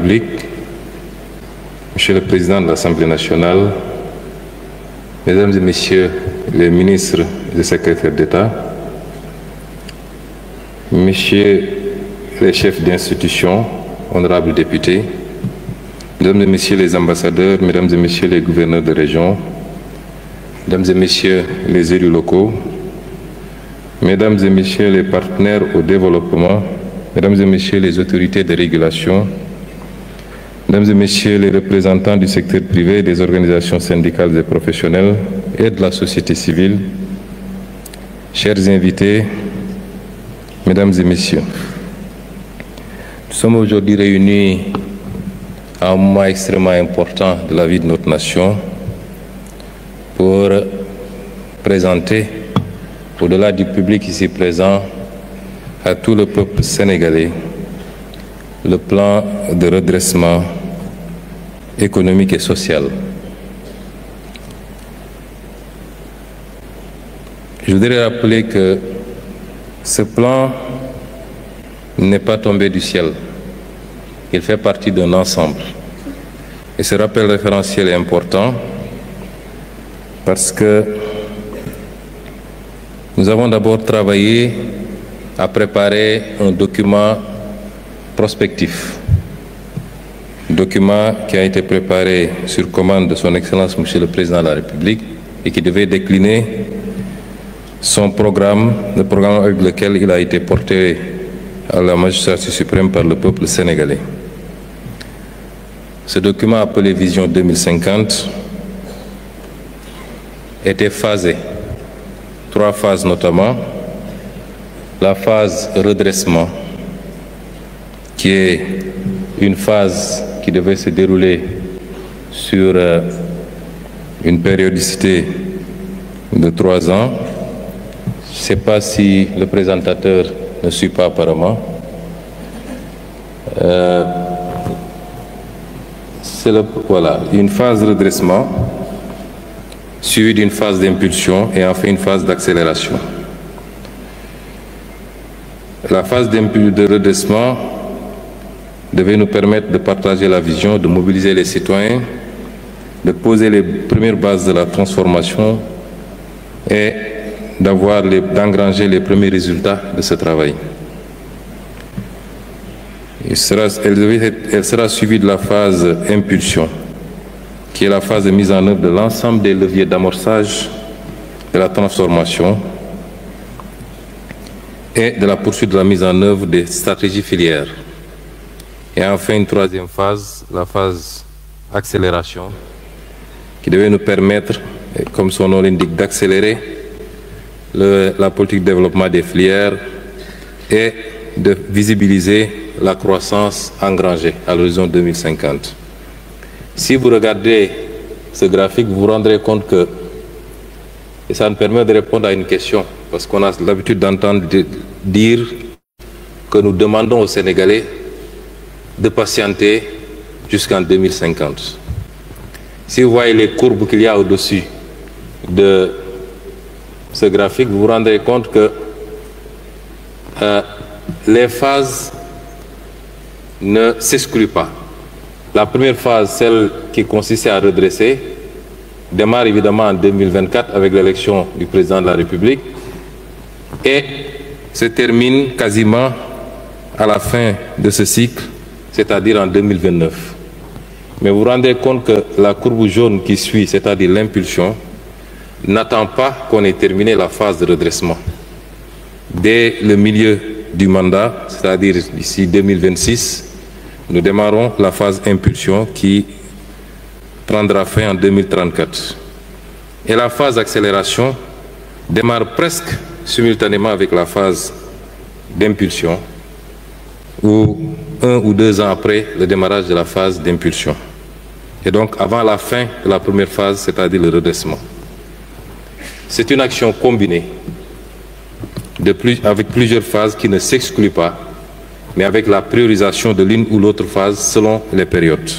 République, Monsieur le Président de l'Assemblée nationale, Mesdames et Messieurs les ministres et secrétaires d'État, Messieurs les chefs d'institution, honorables députés, Mesdames et Messieurs les ambassadeurs, Mesdames et Messieurs les gouverneurs de région, Mesdames et Messieurs les élus locaux, Mesdames et Messieurs les partenaires au développement, Mesdames et Messieurs les autorités de régulation, Mesdames et Messieurs les représentants du secteur privé, des organisations syndicales et professionnelles et de la société civile, chers invités, Mesdames et Messieurs, nous sommes aujourd'hui réunis à un moment extrêmement important de la vie de notre nation pour présenter, au-delà du public ici présent, à tout le peuple sénégalais, le plan de redressement économique et social. Je voudrais rappeler que ce plan n'est pas tombé du ciel. Il fait partie d'un ensemble. Et ce rappel référentiel est important parce que nous avons d'abord travaillé à préparer un document prospectif. Document qui a été préparé sur commande de son Excellence Monsieur le Président de la République et qui devait décliner son programme, le programme avec lequel il a été porté à la magistrature suprême par le peuple sénégalais. Ce document appelé Vision 2050 était phasé, 3 phases notamment. La phase redressement, qui est une phase qui devait se dérouler sur une périodicité de 3 ans. Je ne sais pas si le présentateur ne suit pas apparemment. Voilà, une phase de redressement, suivie d'une phase d'impulsion et enfin une phase d'accélération. La phase de redressement devait nous permettre de partager la vision, de mobiliser les citoyens, de poser les premières bases de la transformation et d'engranger les premiers résultats de ce travail. Elle sera suivie de la phase impulsion, qui est la phase de mise en œuvre de l'ensemble des leviers d'amorçage de la transformation et de la poursuite de la mise en œuvre des stratégies filières. Et enfin, une 3e phase, la phase accélération, qui devait nous permettre, comme son nom l'indique, d'accélérer la politique de développement des filières et de visibiliser la croissance engrangée à l'horizon 2050. Si vous regardez ce graphique, vous vous rendrez compte que, et ça nous permet de répondre à une question, parce qu'on a l'habitude d'entendre dire que nous demandons aux Sénégalais de patienter jusqu'en 2050. Si vous voyez les courbes qu'il y a au-dessus de ce graphique, vous vous rendrez compte que les phases ne s'excluent pas. La première phase, celle qui consistait à redresser, démarre évidemment en 2024 avec l'élection du président de la République et se termine quasiment à la fin de ce cycle, c'est-à-dire en 2029. Mais vous vous rendez compte que la courbe jaune qui suit, c'est-à-dire l'impulsion, n'attend pas qu'on ait terminé la phase de redressement. Dès le milieu du mandat, c'est-à-dire d'ici 2026, nous démarrons la phase impulsion qui prendra fin en 2034. Et la phase d'accélération démarre presque simultanément avec la phase d'impulsion, ou 1 ou 2 ans après le démarrage de la phase d'impulsion. Et donc avant la fin de la première phase, c'est-à-dire le redressement. C'est une action combinée avec plusieurs phases qui ne s'excluent pas, mais avec la priorisation de l'une ou l'autre phase selon les périodes.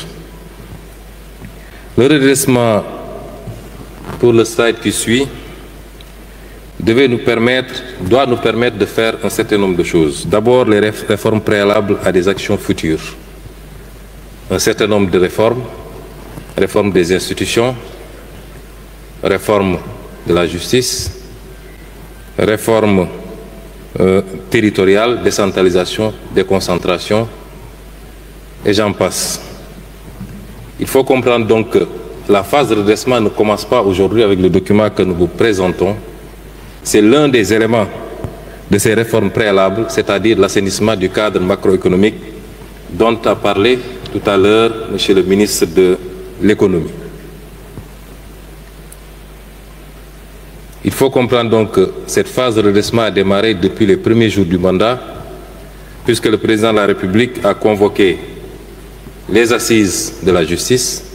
Le redressement, pour le slide qui suit, doit nous permettre de faire un certain nombre de choses. D'abord, les réformes préalables à des actions futures. un certain nombre de réformes, réforme des institutions, réforme de la justice, réforme territoriale, décentralisation, déconcentration, et j'en passe. Il faut comprendre donc que la phase de redressement ne commence pas aujourd'hui avec le document que nous vous présentons. C'est l'un des éléments de ces réformes préalables, c'est-à-dire l'assainissement du cadre macroéconomique dont a parlé tout à l'heure M. le ministre de l'Économie. Il faut comprendre donc que cette phase de redressement a démarré depuis les premiers jours du mandat, puisque le président de la République a convoqué les assises de la justice,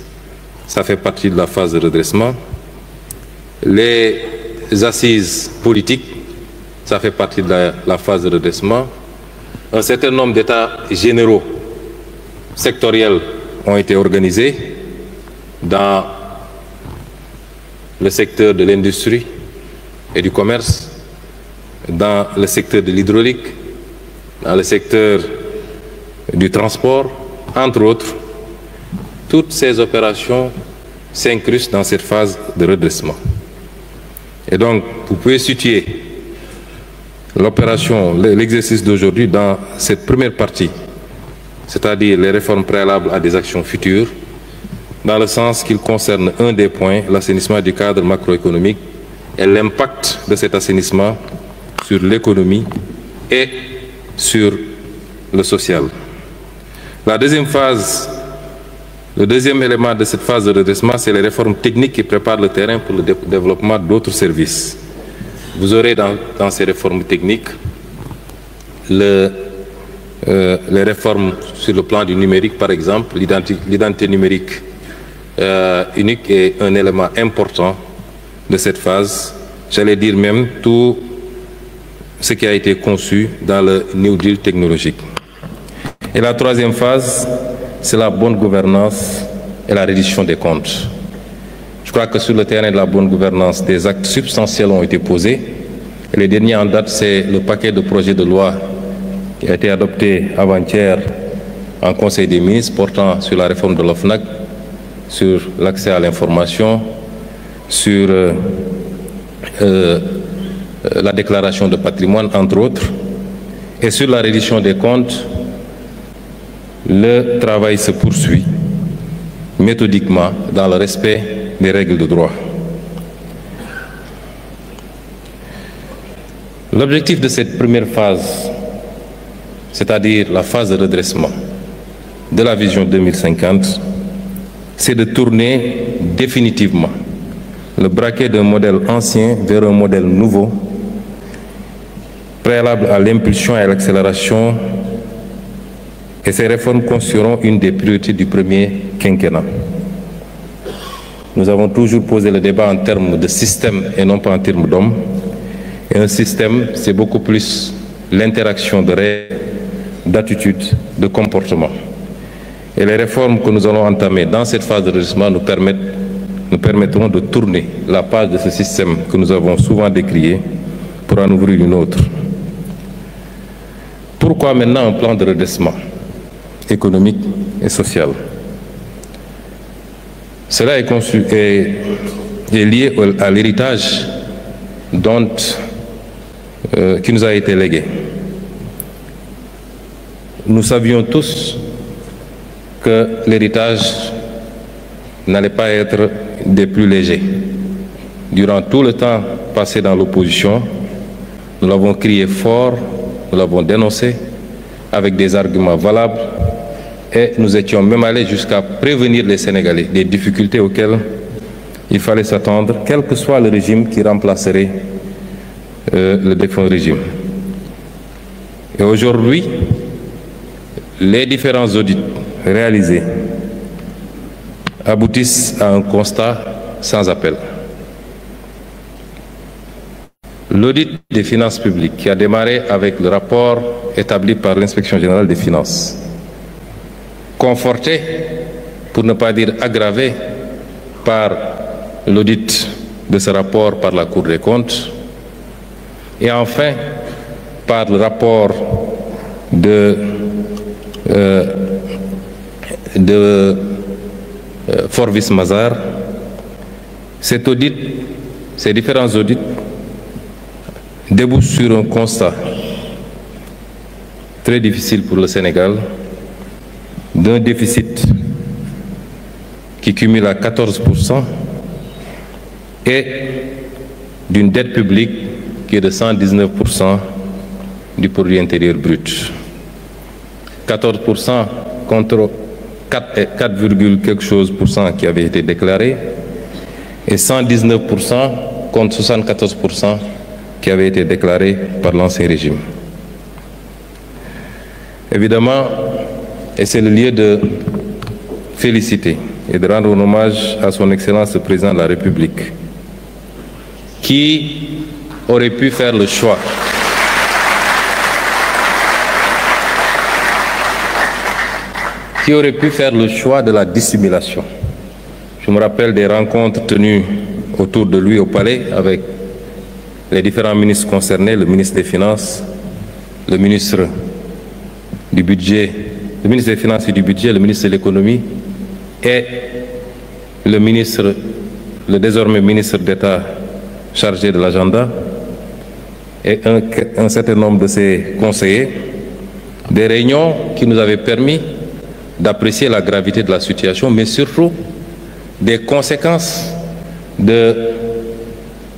ça fait partie de la phase de redressement, les assises politiques, ça fait partie de la phase de redressement, un certain nombre d'états généraux sectoriels ont été organisés dans le secteur de l'industrie et du commerce, dans le secteur de l'hydraulique, dans le secteur du transport, entre autres. Toutes ces opérations s'incrustent dans cette phase de redressement. Et donc, vous pouvez situer l'opération, l'exercice d'aujourd'hui dans cette première partie, c'est-à-dire les réformes préalables à des actions futures, dans le sens qu'il concerne un des points, l'assainissement du cadre macroéconomique et l'impact de cet assainissement sur l'économie et sur le social. La deuxième phase, le deuxième élément de cette phase de redressement, c'est les réformes techniques qui préparent le terrain pour le développement d'autres services. Vous aurez dans ces réformes techniques les réformes sur le plan du numérique, par exemple. L'identité numérique unique est un élément important de cette phase. J'allais dire même tout ce qui a été conçu dans le New Deal technologique. Et la troisième phase, c'est la bonne gouvernance et la reddition des comptes. Je crois que sur le terrain de la bonne gouvernance, des actes substantiels ont été posés. Et les derniers en date, c'est le paquet de projets de loi qui a été adopté avant-hier en Conseil des ministres portant sur la réforme de l'OFNAC, sur l'accès à l'information, sur la déclaration de patrimoine, entre autres, et sur la reddition des comptes. Le travail se poursuit méthodiquement dans le respect des règles de droit. L'objectif de cette première phase, c'est-à-dire la phase de redressement de la vision 2050, c'est de tourner définitivement le braquet d'un modèle ancien vers un modèle nouveau, préalable à l'impulsion et à l'accélération. Et ces réformes constitueront une des priorités du premier quinquennat. Nous avons toujours posé le débat en termes de système et non pas en termes d'hommes. Et un système, c'est beaucoup plus l'interaction de règles, d'attitudes, de comportements. Et les réformes que nous allons entamer dans cette phase de redressement nous permettront de tourner la page de ce système que nous avons souvent décrié pour en ouvrir une autre. Pourquoi maintenant un plan de redressement économique et social? Cela est lié à l'héritage qui nous a été légué. Nous savions tous que l'héritage n'allait pas être des plus légers. Durant tout le temps passé dans l'opposition, nous l'avons crié fort, nous l'avons dénoncé avec des arguments valables et nous étions même allés jusqu'à prévenir les Sénégalais des difficultés auxquelles il fallait s'attendre, quel que soit le régime qui remplacerait le défunt régime. Et aujourd'hui, les différents audits réalisés aboutissent à un constat sans appel. L'audit des finances publiques qui a démarré avec le rapport établi par l'Inspection générale des finances, conforté, pour ne pas dire aggravé, par l'audit de ce rapport par la Cour des comptes, et enfin par le rapport de de Forvis Mazars, cet audit, ces différents audits débouchent sur un constat très difficile pour le Sénégal, d'un déficit qui cumule à 14% et d'une dette publique qui est de 119% du produit intérieur brut. 14% contre 4, quelque chose pour cent qui avait été déclaré et 119% contre 74% qui avait été déclaré par l'ancien régime. Évidemment, et c'est le lieu de féliciter et de rendre un hommage à son Excellence le Président de la République, qui aurait pu faire le choix de la dissimulation. Je me rappelle des rencontres tenues autour de lui au palais avec les différents ministres concernés, le ministre des Finances, le ministre du Budget, le ministre des Finances et du Budget, le ministre de l'Économie et le désormais ministre d'État chargé de l'agenda et un certain nombre de ses conseillers, des réunions qui nous avaient permis d'apprécier la gravité de la situation, mais surtout des conséquences de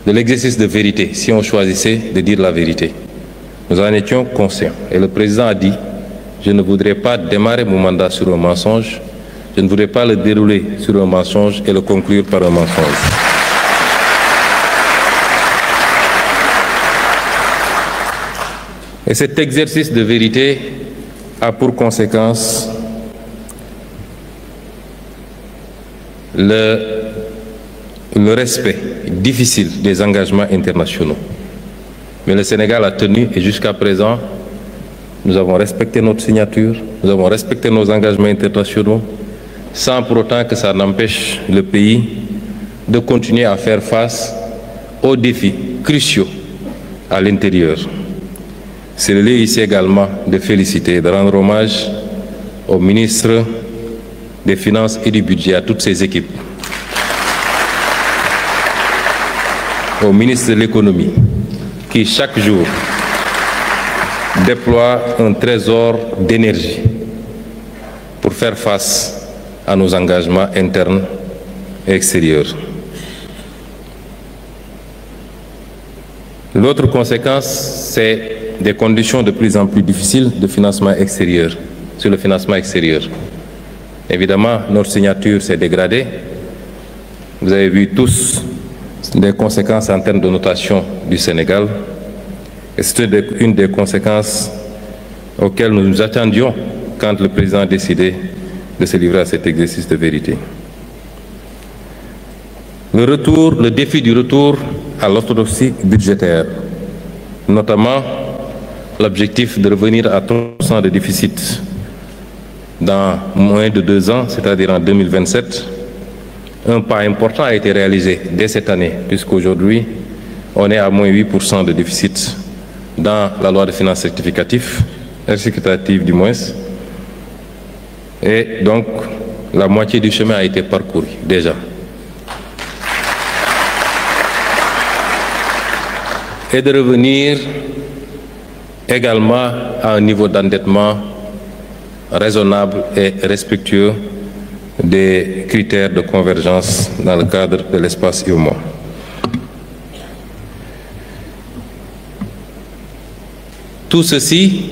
l'exercice de vérité, si on choisissait de dire la vérité. Nous en étions conscients. Et le président a dit, je ne voudrais pas démarrer mon mandat sur un mensonge, je ne voudrais pas le dérouler sur un mensonge et le conclure par un mensonge. Et cet exercice de vérité a pour conséquence le respect difficile des engagements internationaux. Mais le Sénégal a tenu et jusqu'à présent, nous avons respecté notre signature, nous avons respecté nos engagements internationaux, sans pour autant que ça n'empêche le pays de continuer à faire face aux défis cruciaux à l'intérieur. C'est le lieu ici également de féliciter et de rendre hommage au ministre des Finances et du Budget, à toutes ses équipes, au ministre de l'Économie, qui chaque jour déploie un trésor d'énergie pour faire face à nos engagements internes et extérieurs. L'autre conséquence, c'est des conditions de plus en plus difficiles de financement extérieur, sur le financement extérieur. Évidemment, notre signature s'est dégradée. Vous avez vu tous les conséquences en termes de notation du Sénégal. Et c'est une des conséquences auxquelles nous nous attendions quand le président a décidé de se livrer à cet exercice de vérité. Le défi du retour à l'orthodoxie budgétaire, notamment l'objectif de revenir à 3% de déficit dans moins de 2 ans, c'est-à-dire en 2027, un pas important a été réalisé dès cette année, puisqu'aujourd'hui, on est à moins 8% de déficit dans la loi de finances rectificative du moins. Et donc, la moitié du chemin a été parcouru déjà. Et de revenir également à un niveau d'endettement raisonnable et respectueux des critères de convergence dans le cadre de l'espace UEMOA. Tout ceci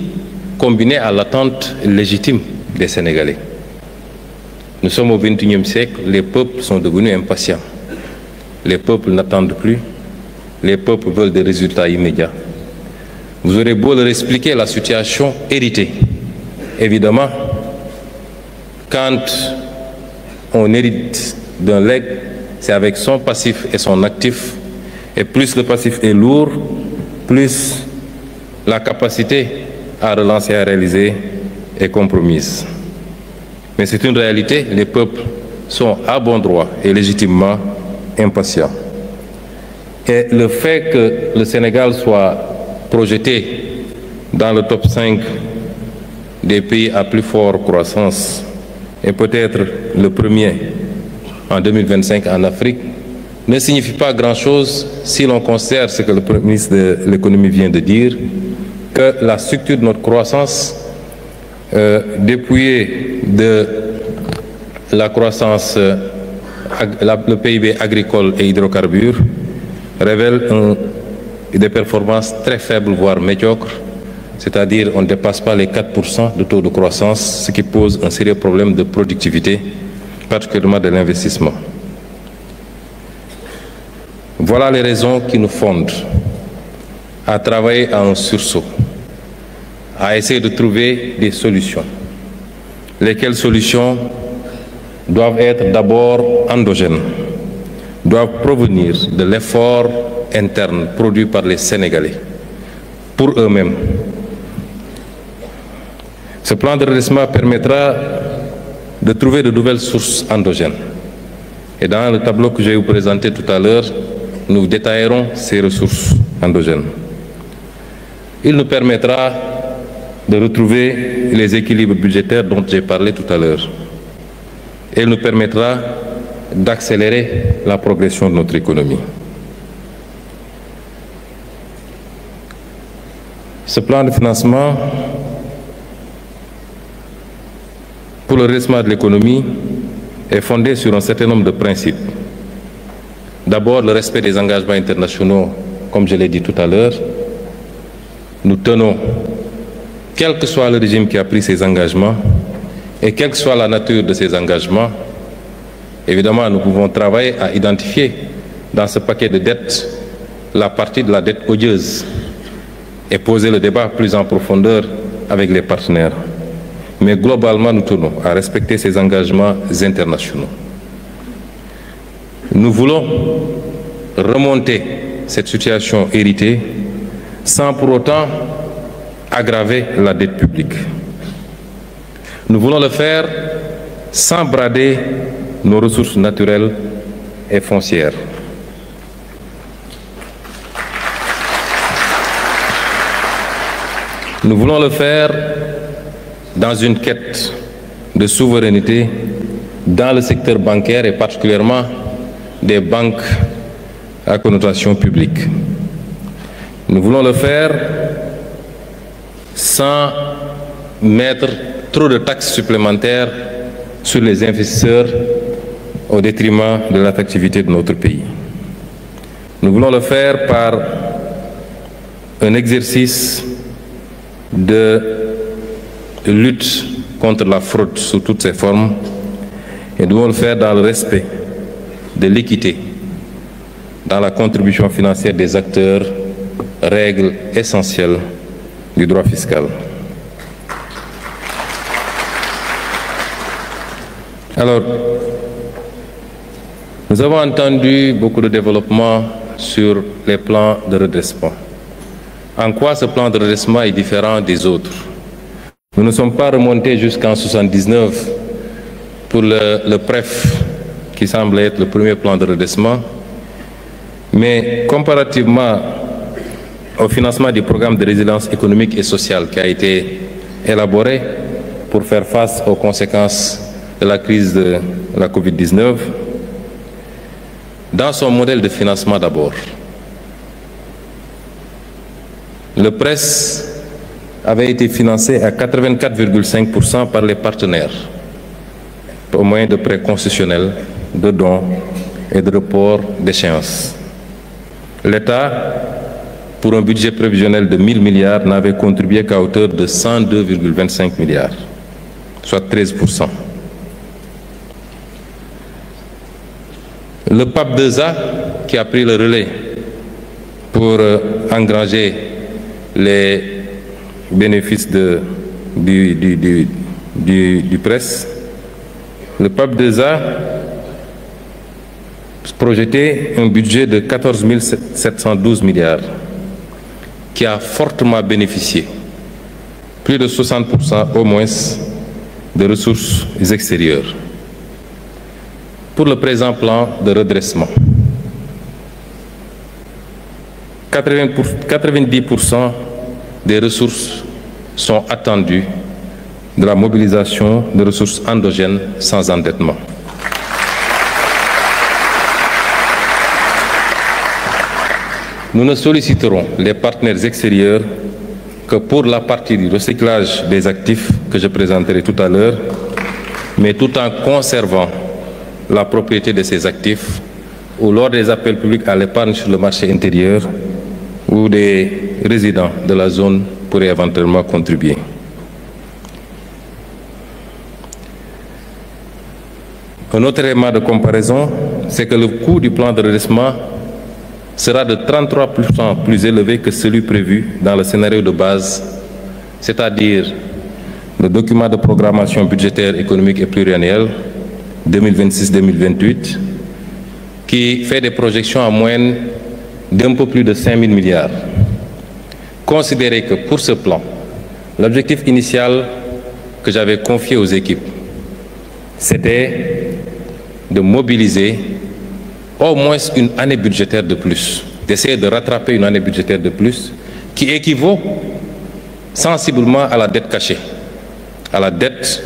combiné à l'attente légitime des Sénégalais. Nous sommes au XXIe siècle, les peuples sont devenus impatients. Les peuples n'attendent plus, les peuples veulent des résultats immédiats. Vous aurez beau leur expliquer la situation héritée. Évidemment, quand on hérite d'un legs, c'est avec son passif et son actif. Et plus le passif est lourd, plus la capacité à relancer et à réaliser est compromise. Mais c'est une réalité, les peuples sont à bon droit et légitimement impatients. Et le fait que le Sénégal soit projeté dans le top 5 des pays à plus forte croissance et peut-être le premier en 2025 en Afrique, ne signifie pas grand-chose si l'on considère ce que le Premier ministre de l'économie vient de dire, que la structure de notre croissance, dépouillée de la croissance, le PIB agricole et hydrocarbures, révèle des performances très faibles, voire médiocres, c'est-à-dire on ne dépasse pas les 4% de taux de croissance, ce qui pose un sérieux problème de productivité, particulièrement de l'investissement. Voilà les raisons qui nous fondent à travailler à un sursaut, à essayer de trouver des solutions. Lesquelles solutions doivent être d'abord endogènes, doivent provenir de l'effort interne produit par les Sénégalais, pour eux-mêmes. Ce plan de redressement permettra de trouver de nouvelles sources endogènes. Et dans le tableau que je vais vous présenter tout à l'heure, nous détaillerons ces ressources endogènes. Il nous permettra de retrouver les équilibres budgétaires dont j'ai parlé tout à l'heure. Et il nous permettra d'accélérer la progression de notre économie. Ce plan de financement pour le redressement de l'économie est fondé sur un certain nombre de principes. D'abord, le respect des engagements internationaux, comme je l'ai dit tout à l'heure. Nous tenons, quel que soit le régime qui a pris ces engagements et quelle que soit la nature de ces engagements, évidemment, nous pouvons travailler à identifier dans ce paquet de dettes la partie de la dette odieuse et poser le débat plus en profondeur avec les partenaires. Mais globalement, nous tenons à respecter ces engagements internationaux. Nous voulons remonter cette situation héritée sans pour autant aggraver la dette publique. Nous voulons le faire sans brader nos ressources naturelles et foncières. Nous voulons le faire dans une quête de souveraineté dans le secteur bancaire et particulièrement des banques à connotation publique. Nous voulons le faire sans mettre trop de taxes supplémentaires sur les investisseurs au détriment de l'attractivité de notre pays. Nous voulons le faire par un exercice de lutte contre la fraude sous toutes ses formes et nous devons le faire dans le respect de l'équité, dans la contribution financière des acteurs, règles essentielles du droit fiscal. Alors, nous avons entendu beaucoup de développement sur les plans de redressement. En quoi ce plan de redressement est différent des autres? Nous ne sommes pas remontés jusqu'en 1979 pour le PREF, qui semble être le premier plan de redressement, mais comparativement au financement du programme de résilience économique et sociale qui a été élaboré pour faire face aux conséquences de la crise de la Covid-19, dans son modèle de financement d'abord, le PRES avait été financé à 84,5% par les partenaires au moyen de prêts concessionnels, de dons et de reports d'échéance. L'État, pour un budget prévisionnel de 1 000 milliards, n'avait contribué qu'à hauteur de 102,25 milliards, soit 13%. Le PAP 2A, qui a pris le relais pour engranger les bénéfices du PRES, le PAP 2A projetait un budget de 14 712 milliards qui a fortement bénéficié, plus de 60% au moins, de ressources extérieures. Pour le présent plan de redressement, 90% des ressources sont attendues de la mobilisation de ressources endogènes sans endettement. Nous ne solliciterons les partenaires extérieurs que pour la partie du recyclage des actifs que je présenterai tout à l'heure, mais tout en conservant la propriété de ces actifs ou lors des appels publics à l'épargne sur le marché intérieur où des résidents de la zone pourraient éventuellement contribuer. Un autre élément de comparaison, c'est que le coût du plan de redressement sera de 33% plus élevé que celui prévu dans le scénario de base, c'est-à-dire le document de programmation budgétaire économique et pluriannuel 2026-2028, qui fait des projections en moyenne d'un peu plus de 5 000 milliards. Considérez que pour ce plan, l'objectif initial que j'avais confié aux équipes, c'était de mobiliser au moins une année budgétaire de plus, d'essayer de rattraper une année budgétaire de plus, qui équivaut sensiblement à la dette cachée, à la dette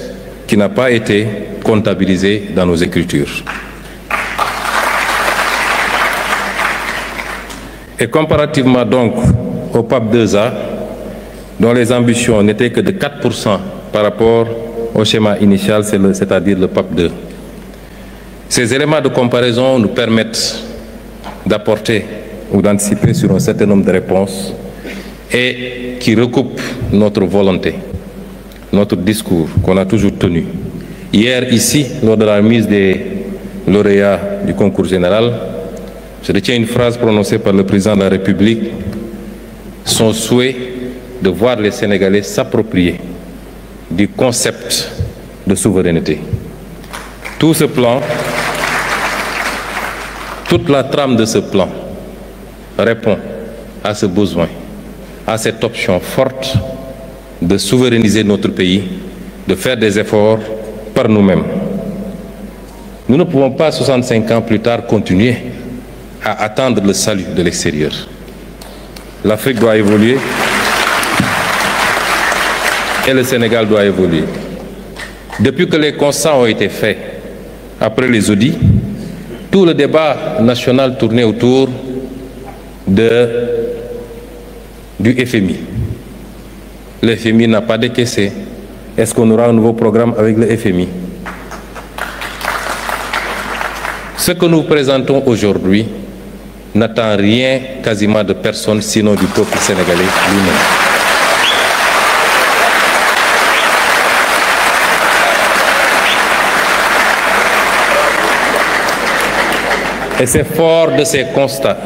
qui n'a pas été comptabilisée dans nos écritures. Et comparativement donc au PAP 2A, dont les ambitions n'étaient que de 4% par rapport au schéma initial, c'est-à-dire le PAP 2. Ces éléments de comparaison nous permettent d'apporter ou d'anticiper sur un certain nombre de réponses et qui recoupent notre volonté, notre discours qu'on a toujours tenu. Hier, ici, lors de la remise des lauréats du concours général, je retiens une phrase prononcée par le président de la République, son souhait de voir les Sénégalais s'approprier du concept de souveraineté. Tout ce plan, toute la trame de ce plan répond à ce besoin, à cette option forte de souverainiser notre pays, de faire des efforts par nous-mêmes. Nous ne pouvons pas, 65 ans plus tard, continuer à attendre le salut de l'extérieur. L'Afrique doit évoluer et le Sénégal doit évoluer. Depuis que les constats ont été faits après les audits, tout le débat national tournait autour du FMI. Le FMI n'a pas décaissé. Est-ce qu'on aura un nouveau programme avec le FMI? Ce que nous présentons aujourd'hui n'attend rien quasiment de personne, sinon du peuple sénégalais lui-même. Et c'est fort de ces constats,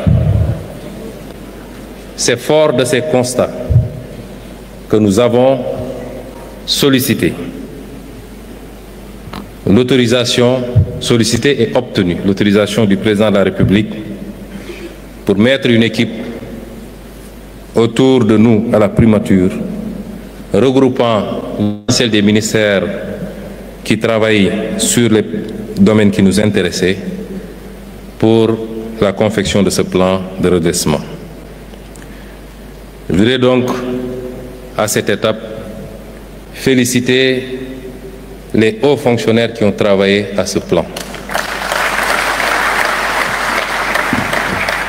que nous avons sollicité l'autorisation, sollicité et obtenu l'autorisation du président de la République pour mettre une équipe autour de nous à la primature, regroupant l'essentiel des ministères qui travaillent sur les domaines qui nous intéressaient pour la confection de ce plan de redressement. Je voudrais donc, à cette étape, féliciter les hauts fonctionnaires qui ont travaillé à ce plan.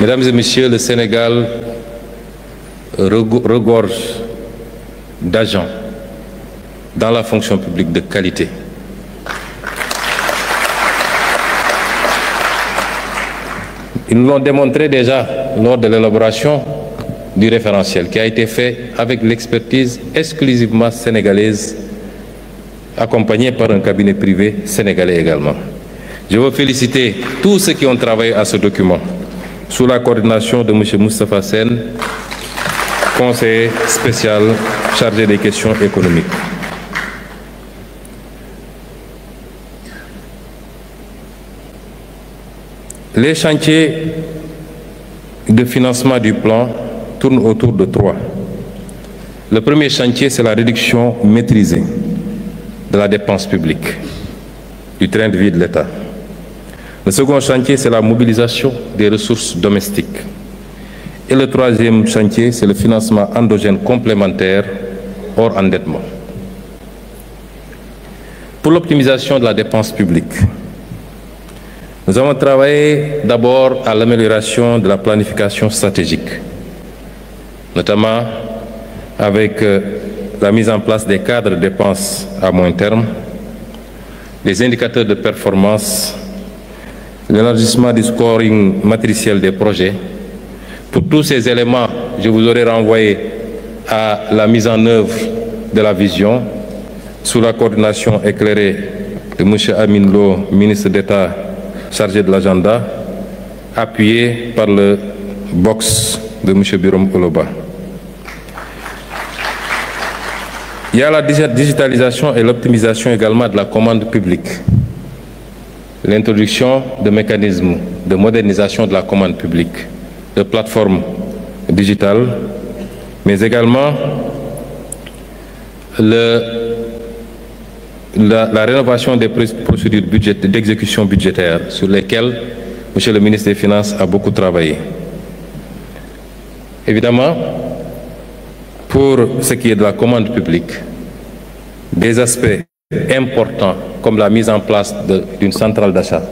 Mesdames et messieurs, le Sénégal regorge d'agents dans la fonction publique de qualité. Ils nous l'ont démontré déjà lors de l'élaboration du référentiel qui a été fait avec l'expertise exclusivement sénégalaise, accompagnée par un cabinet privé sénégalais également. Je veux féliciter tous ceux qui ont travaillé à ce document, sous la coordination de M. Moustapha Sen, conseiller spécial chargé des questions économiques. Les chantiers de financement du plan tournent autour de 3. Le premier chantier, c'est la réduction maîtrisée de la dépense publique, du train de vie de l'État. Le second chantier, c'est la mobilisation des ressources domestiques. Et le troisième chantier, c'est le financement endogène complémentaire hors endettement. Pour l'optimisation de la dépense publique, nous avons travaillé d'abord à l'amélioration de la planification stratégique, notamment avec la mise en place des cadres de dépenses à moyen terme, les indicateurs de performance, l'élargissement du scoring matriciel des projets. Pour tous ces éléments, je vous aurais renvoyé à la mise en œuvre de la vision sous la coordination éclairée de M. Amin Lo, ministre d'État chargé de l'agenda, appuyé par le box de M. Birom Oloba. Il y a la digitalisation et l'optimisation également de la commande publique. L'introduction de mécanismes de modernisation de la commande publique, de plateformes digitales, mais également la rénovation des procédures d'exécution budgétaire sur lesquelles M. le ministre des Finances a beaucoup travaillé. Évidemment, pour ce qui est de la commande publique, des aspects importants comme la mise en place d'une centrale d'achat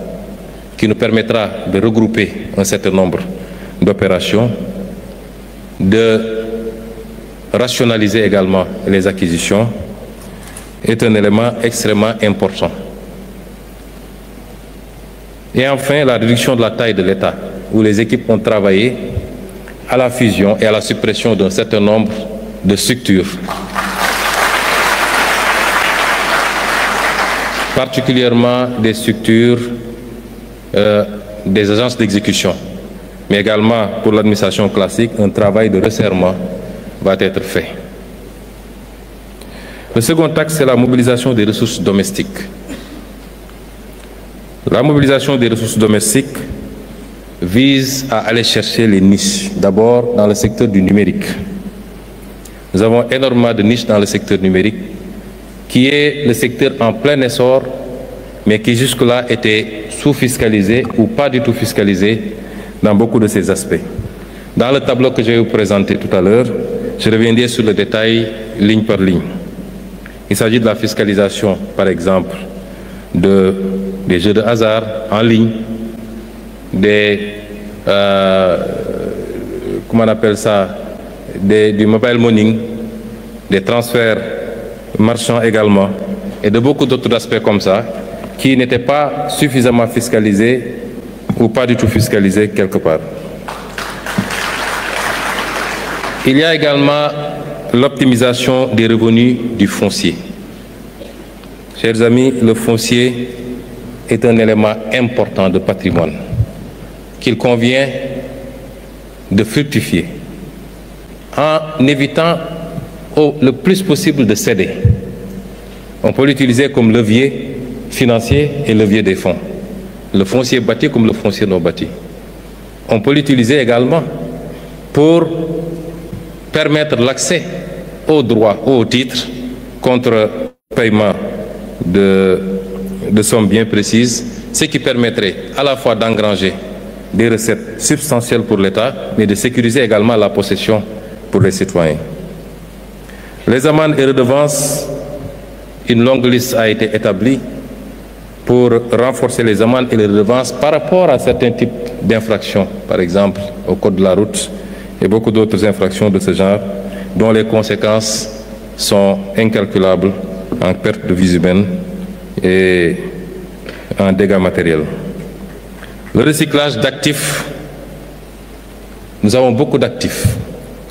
qui nous permettra de regrouper un certain nombre d'opérations, de rationaliser également les acquisitions, est un élément extrêmement important. Et enfin, la réduction de la taille de l'État, où les équipes ont travaillé à la fusion et à la suppression d'un certain nombre de structures, particulièrement des structures des agences d'exécution, mais également pour l'administration classique, un travail de resserrement va être fait. Le second axe, c'est la mobilisation des ressources domestiques. La mobilisation des ressources domestiques vise à aller chercher les niches, d'abord dans le secteur du numérique. Nous avons énormément de niches dans le secteur numérique, qui est le secteur en plein essor, mais qui jusque-là était sous-fiscalisé ou pas du tout fiscalisé dans beaucoup de ces aspects. Dans le tableau que je vais vous présenter tout à l'heure, je reviendrai sur le détail ligne par ligne. Il s'agit de la fiscalisation, par exemple, des jeux de hasard en ligne, comment on appelle ça, du mobile money, des transferts marchands également, et de beaucoup d'autres aspects comme ça, qui n'étaient pas suffisamment fiscalisés ou pas du tout fiscalisés quelque part. Il y a également l'optimisation des revenus du foncier. Chers amis, le foncier est un élément important de patrimoine qu'il convient de fructifier en évitant le plus possible de céder. On peut l'utiliser comme levier financier et levier des fonds. Le foncier bâti comme le foncier non bâti. On peut l'utiliser également pour permettre l'accès aux droits, aux titres, contre paiement de sommes bien précises, ce qui permettrait à la fois d'engranger des recettes substantielles pour l'État, mais de sécuriser également la possession pour les citoyens. Les amendes et redevances, une longue liste a été établie pour renforcer les amendes et les redevances par rapport à certains types d'infractions, par exemple au code de la route et beaucoup d'autres infractions de ce genre, dont les conséquences sont incalculables en perte de vies humaines et en dégâts matériels. Le recyclage d'actifs, nous avons beaucoup d'actifs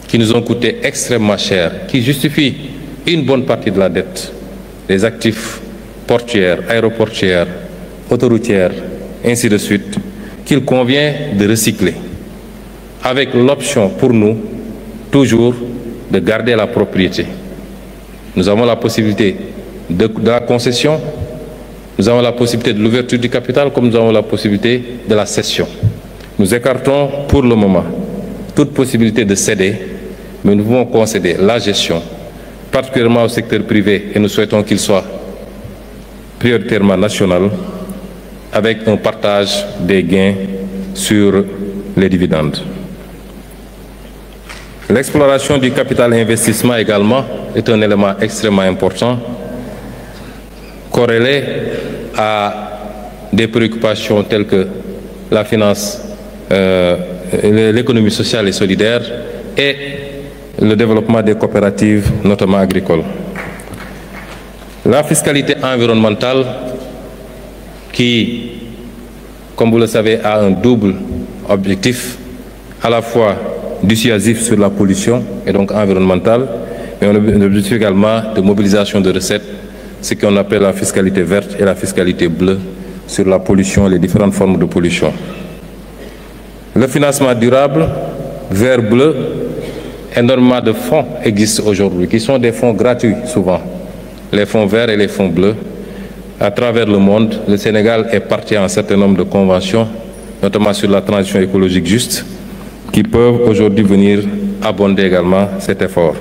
qui nous ont coûté extrêmement cher, qui justifient une bonne partie de la dette. Les actifs portuaires, aéroportuaires, autoroutières, ainsi de suite, qu'il convient de recycler, avec l'option pour nous, toujours, de garder la propriété. Nous avons la possibilité de la concession, nous avons la possibilité de l'ouverture du capital, comme nous avons la possibilité de la cession. Nous écartons pour le moment toute possibilité de céder, mais nous pouvons concéder la gestion, particulièrement au secteur privé, et nous souhaitons qu'il soit prioritairement national, avec un partage des gains sur les dividendes. L'exploration du capital investissement également est un élément extrêmement important. corrélés à des préoccupations telles que la finance, l'économie sociale et solidaire et le développement des coopératives, notamment agricoles. La fiscalité environnementale qui, comme vous le savez, a un double objectif, à la fois dissuasif sur la pollution et donc environnementale, mais un objectif également de mobilisation de recettes, ce qu'on appelle la fiscalité verte et la fiscalité bleue sur la pollution et les différentes formes de pollution. Le financement durable, vert, bleu, énormément de fonds existent aujourd'hui, qui sont des fonds gratuits souvent, les fonds verts et les fonds bleus. À travers le monde, le Sénégal est parti à un certain nombre de conventions, notamment sur la transition écologique juste, qui peuvent aujourd'hui venir abonder également cet effort.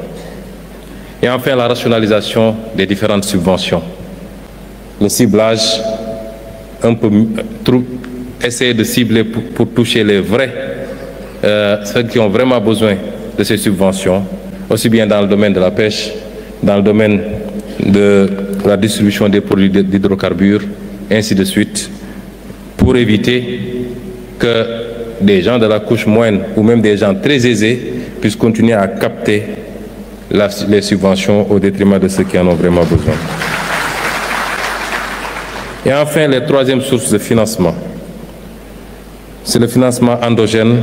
Et enfin, la rationalisation des différentes subventions. Le ciblage, un peu essayer de cibler pour toucher les vrais, ceux qui ont vraiment besoin de ces subventions, aussi bien dans le domaine de la pêche, dans le domaine de la distribution des produits d'hydrocarbures, ainsi de suite, pour éviter que des gens de la couche moyenne ou même des gens très aisés puissent continuer à capter les subventions au détriment de ceux qui en ont vraiment besoin. Et enfin, les troisièmes sources de financement, c'est le financement endogène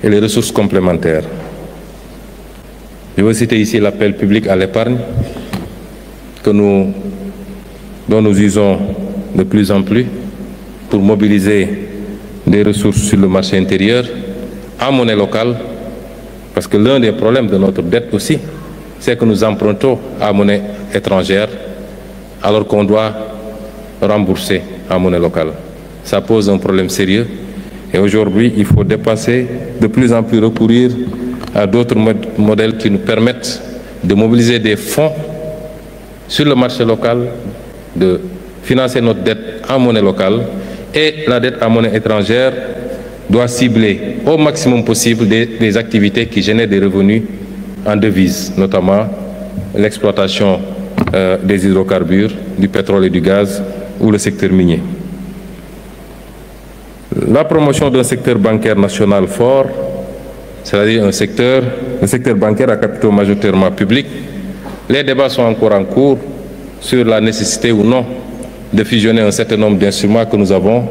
et les ressources complémentaires. Je veux citer ici l'appel public à l'épargne dont nous usons de plus en plus pour mobiliser des ressources sur le marché intérieur en monnaie locale, parce que l'un des problèmes de notre dette aussi, c'est que nous empruntons à monnaie étrangère alors qu'on doit rembourser en monnaie locale. Ça pose un problème sérieux et aujourd'hui, il faut dépasser, de plus en plus recourir à d'autres modèles qui nous permettent de mobiliser des fonds sur le marché local, de financer notre dette en monnaie locale, et la dette en monnaie étrangère doit cibler au maximum possible des activités qui génèrent des revenus en devises, notamment l'exploitation des hydrocarbures, du pétrole et du gaz ou le secteur minier. La promotion d'un secteur bancaire national fort, c'est-à-dire le secteur bancaire à capitaux majoritairement publics. Les débats sont encore en cours sur la nécessité ou non de fusionner un certain nombre d'instruments que nous avons,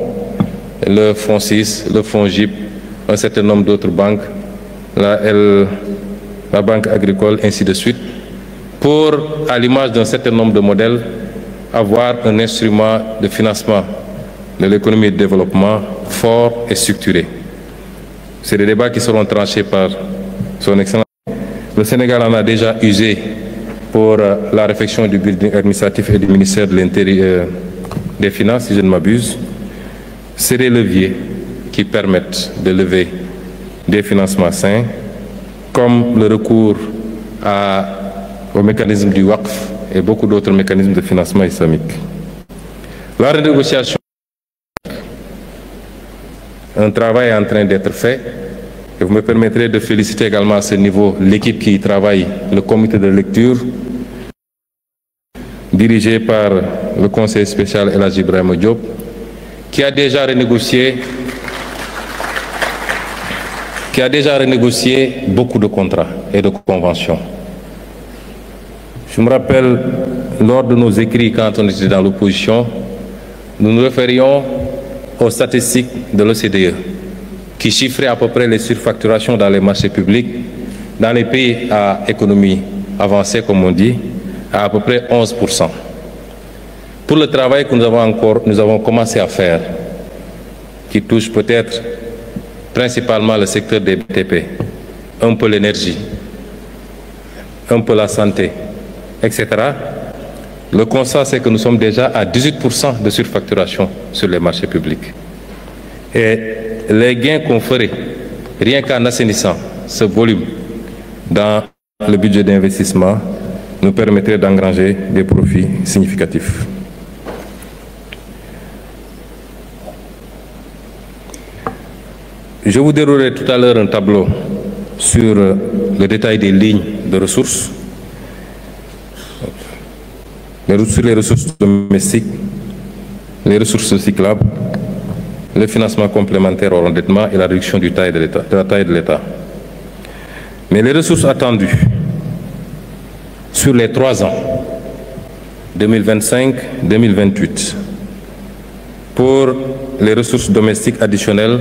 le fonds 6, le fonds GIP, un certain nombre d'autres banques, la banque agricole, ainsi de suite, pour, à l'image d'un certain nombre de modèles, avoir un instrument de financement de l'économie de développement fort et structuré. C'est des débats qui seront tranchés par son Excellence. Le Sénégal en a déjà usé pour la réfection du building administratif et du ministère de l'Intérieur, des Finances, si je ne m'abuse. C'est des leviers qui permettent de lever des financements sains, comme le recours au mécanisme du WACF et beaucoup d'autres mécanismes de financement islamique. La renégociation, un travail est en train d'être fait. Et vous me permettrez de féliciter également à ce niveau l'équipe qui y travaille, le comité de lecture, dirigé par le conseiller spécial El Hadji Ibrahima Diop, qui a déjà renégocié beaucoup de contrats et de conventions. Je me rappelle, lors de nos écrits, quand on était dans l'opposition, nous nous référions aux statistiques de l'OCDE, qui chiffrait à peu près les surfacturations dans les marchés publics, dans les pays à économie avancée, comme on dit, à peu près 11%. Pour le travail que nous avons commencé à faire, qui touche peut-être principalement le secteur des BTP, un peu l'énergie, un peu la santé, etc., le constat, c'est que nous sommes déjà à 18% de surfacturation sur les marchés publics. Et les gains qu'on ferait, rien qu'en assainissant ce volume dans le budget d'investissement, nous permettrait d'engranger des profits significatifs. Je vous déroulerai tout à l'heure un tableau sur le détail des lignes de ressources. sur les ressources domestiques, les ressources recyclables, le financement complémentaire au endettement et la réduction de la taille de l'État. Mais les ressources attendues sur les 3 ans, 2025-2028, pour les ressources domestiques additionnelles,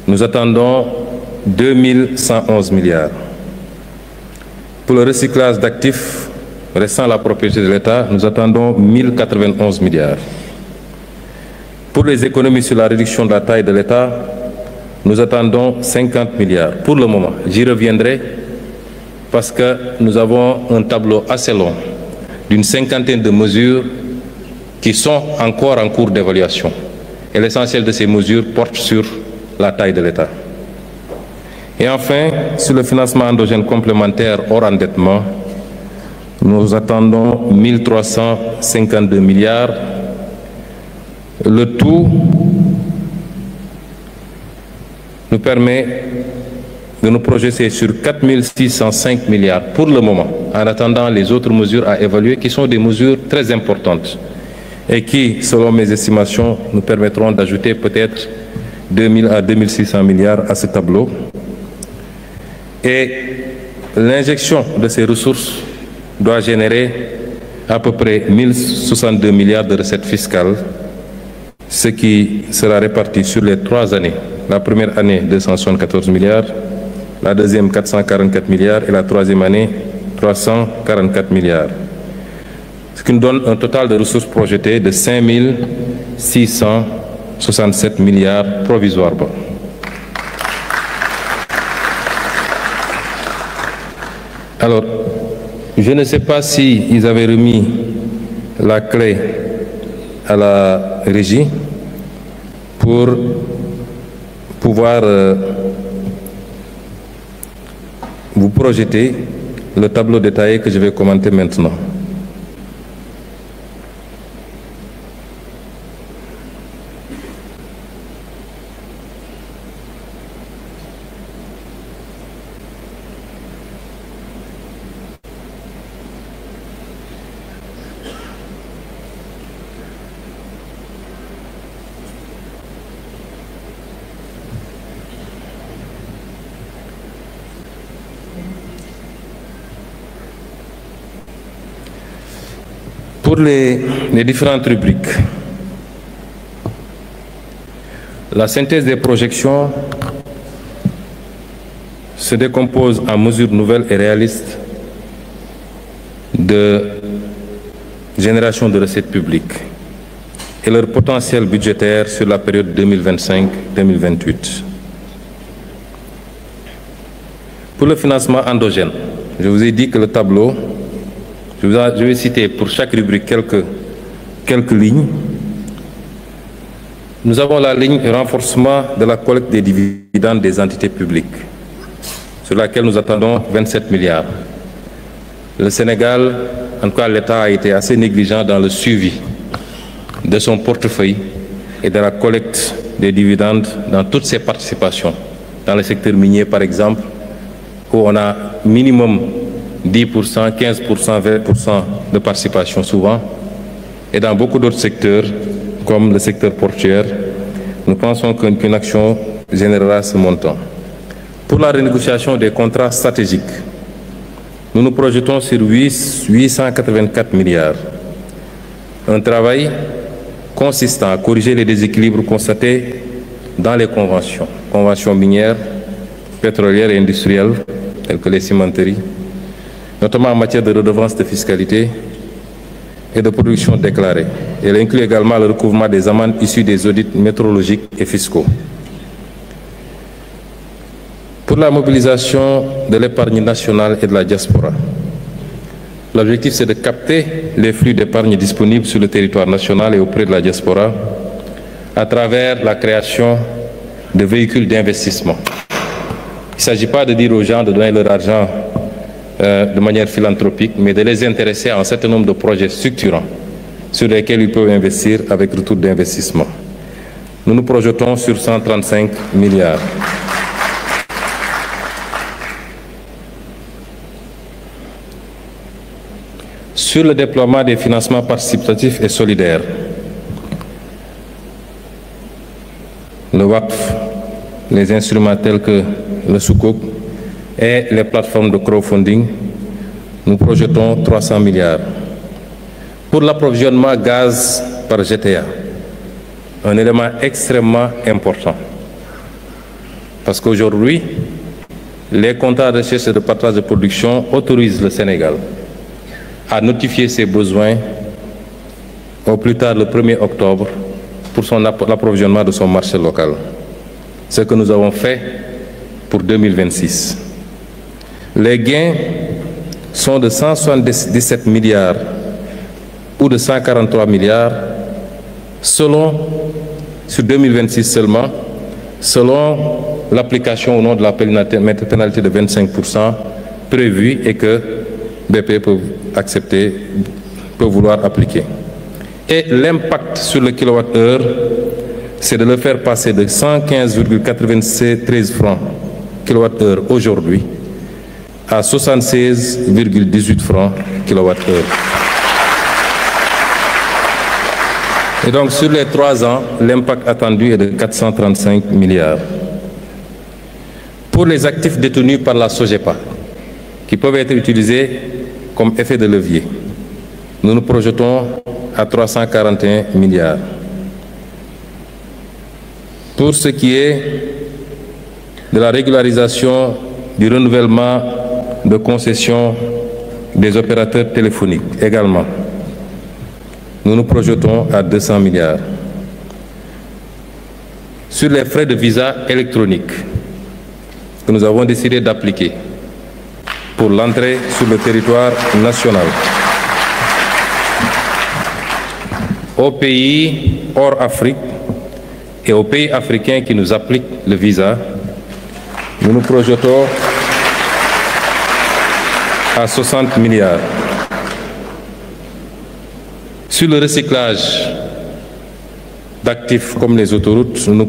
nous attendons 2111 milliards. Pour le recyclage d'actifs restant la propriété de l'État, nous attendons 1091 milliards. Pour les économies sur la réduction de la taille de l'État, nous attendons 50 milliards. Pour le moment, j'y reviendrai parce que nous avons un tableau assez long d'une 50aine de mesures qui sont encore en cours d'évaluation. Et l'essentiel de ces mesures porte sur la taille de l'État. Et enfin, sur le financement endogène complémentaire hors endettement, nous attendons 1352 milliards. Le tout nous permet de nous projeter sur 4605 milliards pour le moment, en attendant les autres mesures à évaluer, qui sont des mesures très importantes et qui, selon mes estimations, nous permettront d'ajouter peut-être 2000 à 2600 milliards à ce tableau. Et l'injection de ces ressources doit générer à peu près 1062 milliards de recettes fiscales, ce qui sera réparti sur les 3 années. La première année, 274 milliards, la deuxième, 444 milliards et la troisième année, 344 milliards. Ce qui nous donne un total de ressources projetées de 5667 milliards provisoirement. Alors, je ne sais pas si ils avaient remis la clé à la régie pour pouvoir vous projeter le tableau détaillé que je vais commenter maintenant. Pour les différentes rubriques, la synthèse des projections se décompose en mesures nouvelles et réalistes de génération de recettes publiques et leur potentiel budgétaire sur la période 2025-2028. Pour le financement endogène, je vous ai dit que le tableau, je vais citer pour chaque rubrique quelques lignes. Nous avons la ligne renforcement de la collecte des dividendes des entités publiques, sur laquelle nous attendons 27 milliards. Le Sénégal, en tout cas l'État, a été assez négligent dans le suivi de son portefeuille et de la collecte des dividendes dans toutes ses participations. Dans le secteur minier, par exemple, où on a minimum 10%, 15%, 20% de participation souvent, et dans beaucoup d'autres secteurs, comme le secteur portuaire, nous pensons qu'une action générera ce montant. Pour la renégociation des contrats stratégiques, nous nous projetons sur 884 milliards. Un travail consistant à corriger les déséquilibres constatés dans les conventions minières, pétrolières et industrielles, telles que les cimenteries, notamment en matière de redevances de fiscalité et de production déclarée. Elle inclut également le recouvrement des amendes issues des audits métrologiques et fiscaux. Pour la mobilisation de l'épargne nationale et de la diaspora, l'objectif c'est de capter les flux d'épargne disponibles sur le territoire national et auprès de la diaspora à travers la création de véhicules d'investissement. Il ne s'agit pas de dire aux gens de donner leur argent de manière philanthropique, mais de les intéresser à un certain nombre de projets structurants sur lesquels ils peuvent investir avec retour d'investissement. Nous nous projetons sur 135 milliards. Sur le déploiement des financements participatifs et solidaires, le WACF, les instruments tels que le Sukuk et les plateformes de crowdfunding, nous projetons 300 milliards. Pour l'approvisionnement gaz par GTA, un élément extrêmement important. Parce qu'aujourd'hui, les contrats de recherche et de partage de production autorisent le Sénégal à notifier ses besoins au plus tard le 1er octobre pour l'approvisionnement de son marché local. Ce que nous avons fait pour 2026. Les gains sont de 177 milliards ou de 143 milliards sur 2026 seulement, selon l'application au nom de la pénalité de 25% prévue et que BP peut vouloir appliquer. Et l'impact sur le kilowattheure, c'est de le faire passer de 115,93 francs kilowattheure aujourd'hui à 76,18 francs kilowattheure. Et donc sur les 3 ans, l'impact attendu est de 435 milliards. Pour les actifs détenus par la SOGEPA, qui peuvent être utilisés comme effet de levier, nous nous projetons à 341 milliards. Pour ce qui est de la régularisation du renouvellement de concessions des opérateurs téléphoniques également, nous nous projetons à 200 milliards. Sur les frais de visa électronique que nous avons décidé d'appliquer pour l'entrée sur le territoire national aux pays hors Afrique et aux pays africains qui nous appliquent le visa, nous nous projetons à 60 milliards. Sur le recyclage d'actifs comme les autoroutes, nous nous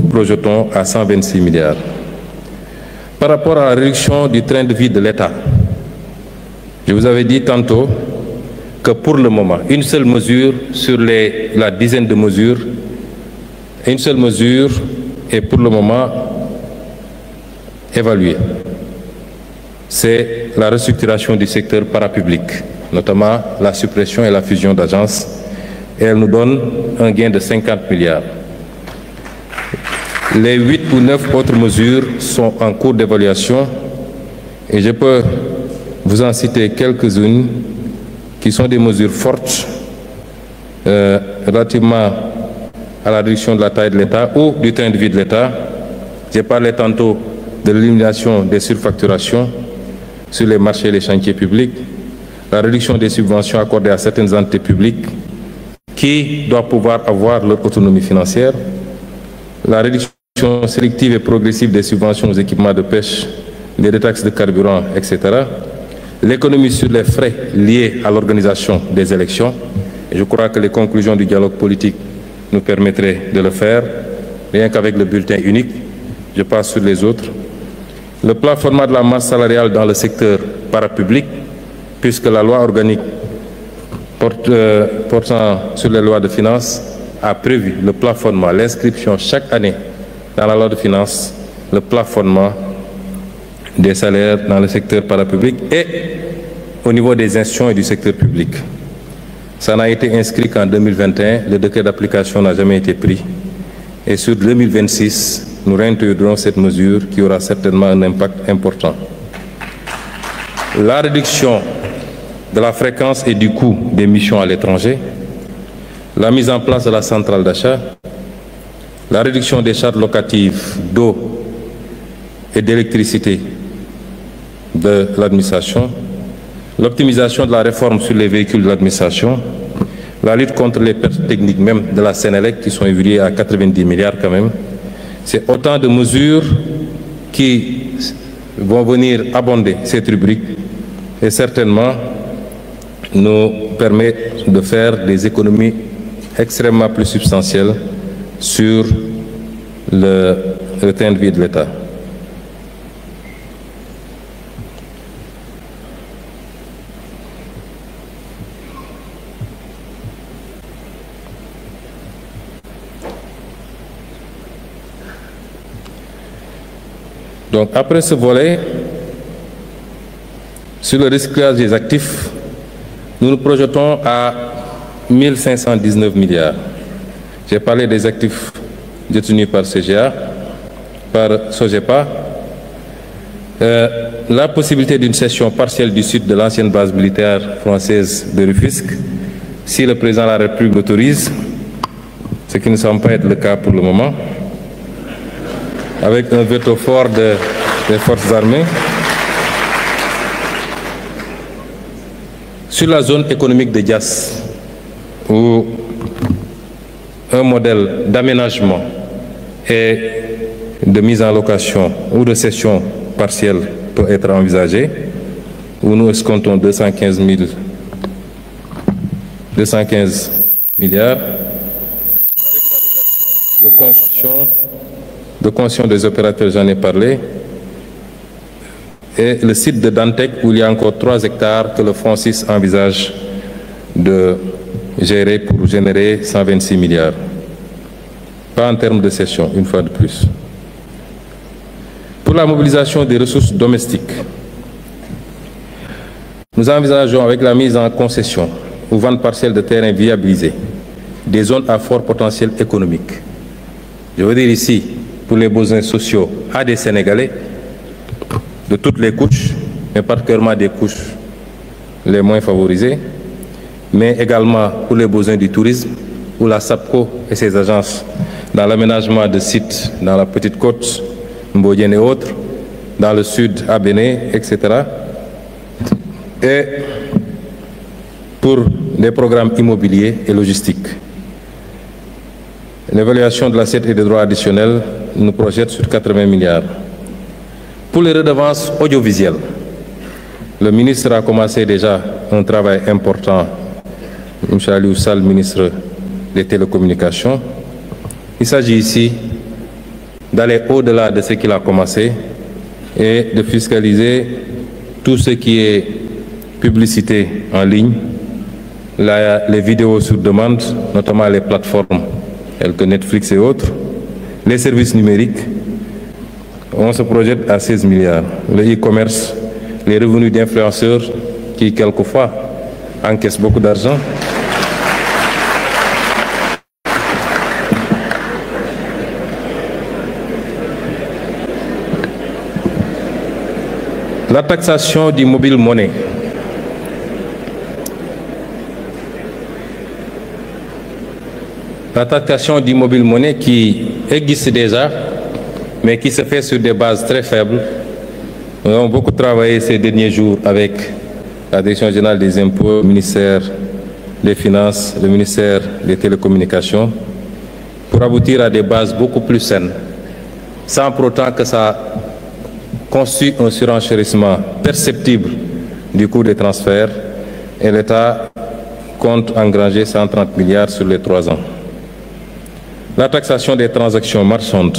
projetons à 126 milliards. Par rapport à la réduction du train de vie de l'État, je vous avais dit tantôt que pour le moment, une seule mesure sur la dizaine de mesures, une seule mesure est pour le moment évaluée. C'est la restructuration du secteur parapublic, notamment la suppression et la fusion d'agences, et elle nous donne un gain de 50 milliards. Les 8 ou 9 autres mesures sont en cours d'évaluation et je peux vous en citer quelques-unes qui sont des mesures fortes relativement à la réduction de la taille de l'État ou du train de vie de l'État. J'ai parlé tantôt de l'élimination des surfacturations sur les marchés et les chantiers publics, la réduction des subventions accordées à certaines entités publiques qui doivent pouvoir avoir leur autonomie financière, la réduction sélective et progressive des subventions aux équipements de pêche, des détaxes de carburant, etc., l'économie sur les frais liés à l'organisation des élections. Et je crois que les conclusions du dialogue politique nous permettraient de le faire, rien qu'avec le bulletin unique. Je passe sur les autres. Le plafonnement de la masse salariale dans le secteur parapublic, puisque la loi organique portant sur les lois de finances a prévu le plafonnement, l'inscription chaque année dans la loi de finances, le plafonnement des salaires dans le secteur parapublic et au niveau des institutions et du secteur public. Ça n'a été inscrit qu'en 2021, le décret d'application n'a jamais été pris. Et sur 2026, nous réintégrerons cette mesure qui aura certainement un impact important. La réduction de la fréquence et du coût des missions à l'étranger, la mise en place de la centrale d'achat, la réduction des charges locatives d'eau et d'électricité de l'administration, l'optimisation de la réforme sur les véhicules de l'administration, la lutte contre les pertes techniques même de la Sénélec qui sont évaluées à 90 milliards quand même. C'est autant de mesures qui vont venir abonder cette rubrique et certainement nous permettre de faire des économies extrêmement plus substantielles sur le train de vie de l'État. Donc après ce volet, sur le recyclage des actifs, nous nous projetons à 1519 milliards. J'ai parlé des actifs détenus par CGA, par SOGEPA. La possibilité d'une cession partielle du site de l'ancienne base militaire française de Rufisque, si le président de la République l'autorise, ce qui ne semble pas être le cas pour le moment, avec un veto fort des forces armées. Sur la zone économique de Diass, où un modèle d'aménagement et de mise en location ou de cession partielle peut être envisagé, où nous escomptons 215 milliards. La régularisation de convention des opérateurs, j'en ai parlé. Et le site de Dantec, où il y a encore 3 hectares que le Fonds 6 envisage de gérer pour générer 126 milliards. Pas en termes de cession, une fois de plus. Pour la mobilisation des ressources domestiques, nous envisageons avec la mise en concession ou vente partielle de terrains viabilisés des zones à fort potentiel économique. Je veux dire ici, pour les besoins sociaux à des Sénégalais, de toutes les couches, mais particulièrement des couches les moins favorisées, mais également pour les besoins du tourisme, où la SAPCO et ses agences dans l'aménagement de sites dans la Petite Côte, Mbodienne et autres, dans le sud, à Béné, etc. Et pour des programmes immobiliers et logistiques. L'évaluation de l'assiette et des droits additionnels nous projette sur 80 milliards. Pour les redevances audiovisuelles, le ministre a commencé déjà un travail important, M. Aliou Sall, ministre des Télécommunications. Il s'agit ici d'aller au-delà de ce qu'il a commencé et de fiscaliser tout ce qui est publicité en ligne, les vidéos sur demande, notamment les plateformes telles que Netflix et autres, les services numériques. On se projette à 16 milliards. Le e-commerce, les revenus d'influenceurs qui, quelquefois, encaissent beaucoup d'argent. La taxation du mobile money. La taxation du mobile money qui existe déjà, mais qui se fait sur des bases très faibles. Nous avons beaucoup travaillé ces derniers jours avec la Direction générale des impôts, le ministère des Finances, le ministère des Télécommunications, pour aboutir à des bases beaucoup plus saines, sans pour autant que ça constitue un surenchérissement perceptible du coût des transferts, et l'État compte engranger 130 milliards sur les 3 ans. La taxation des transactions marchandes,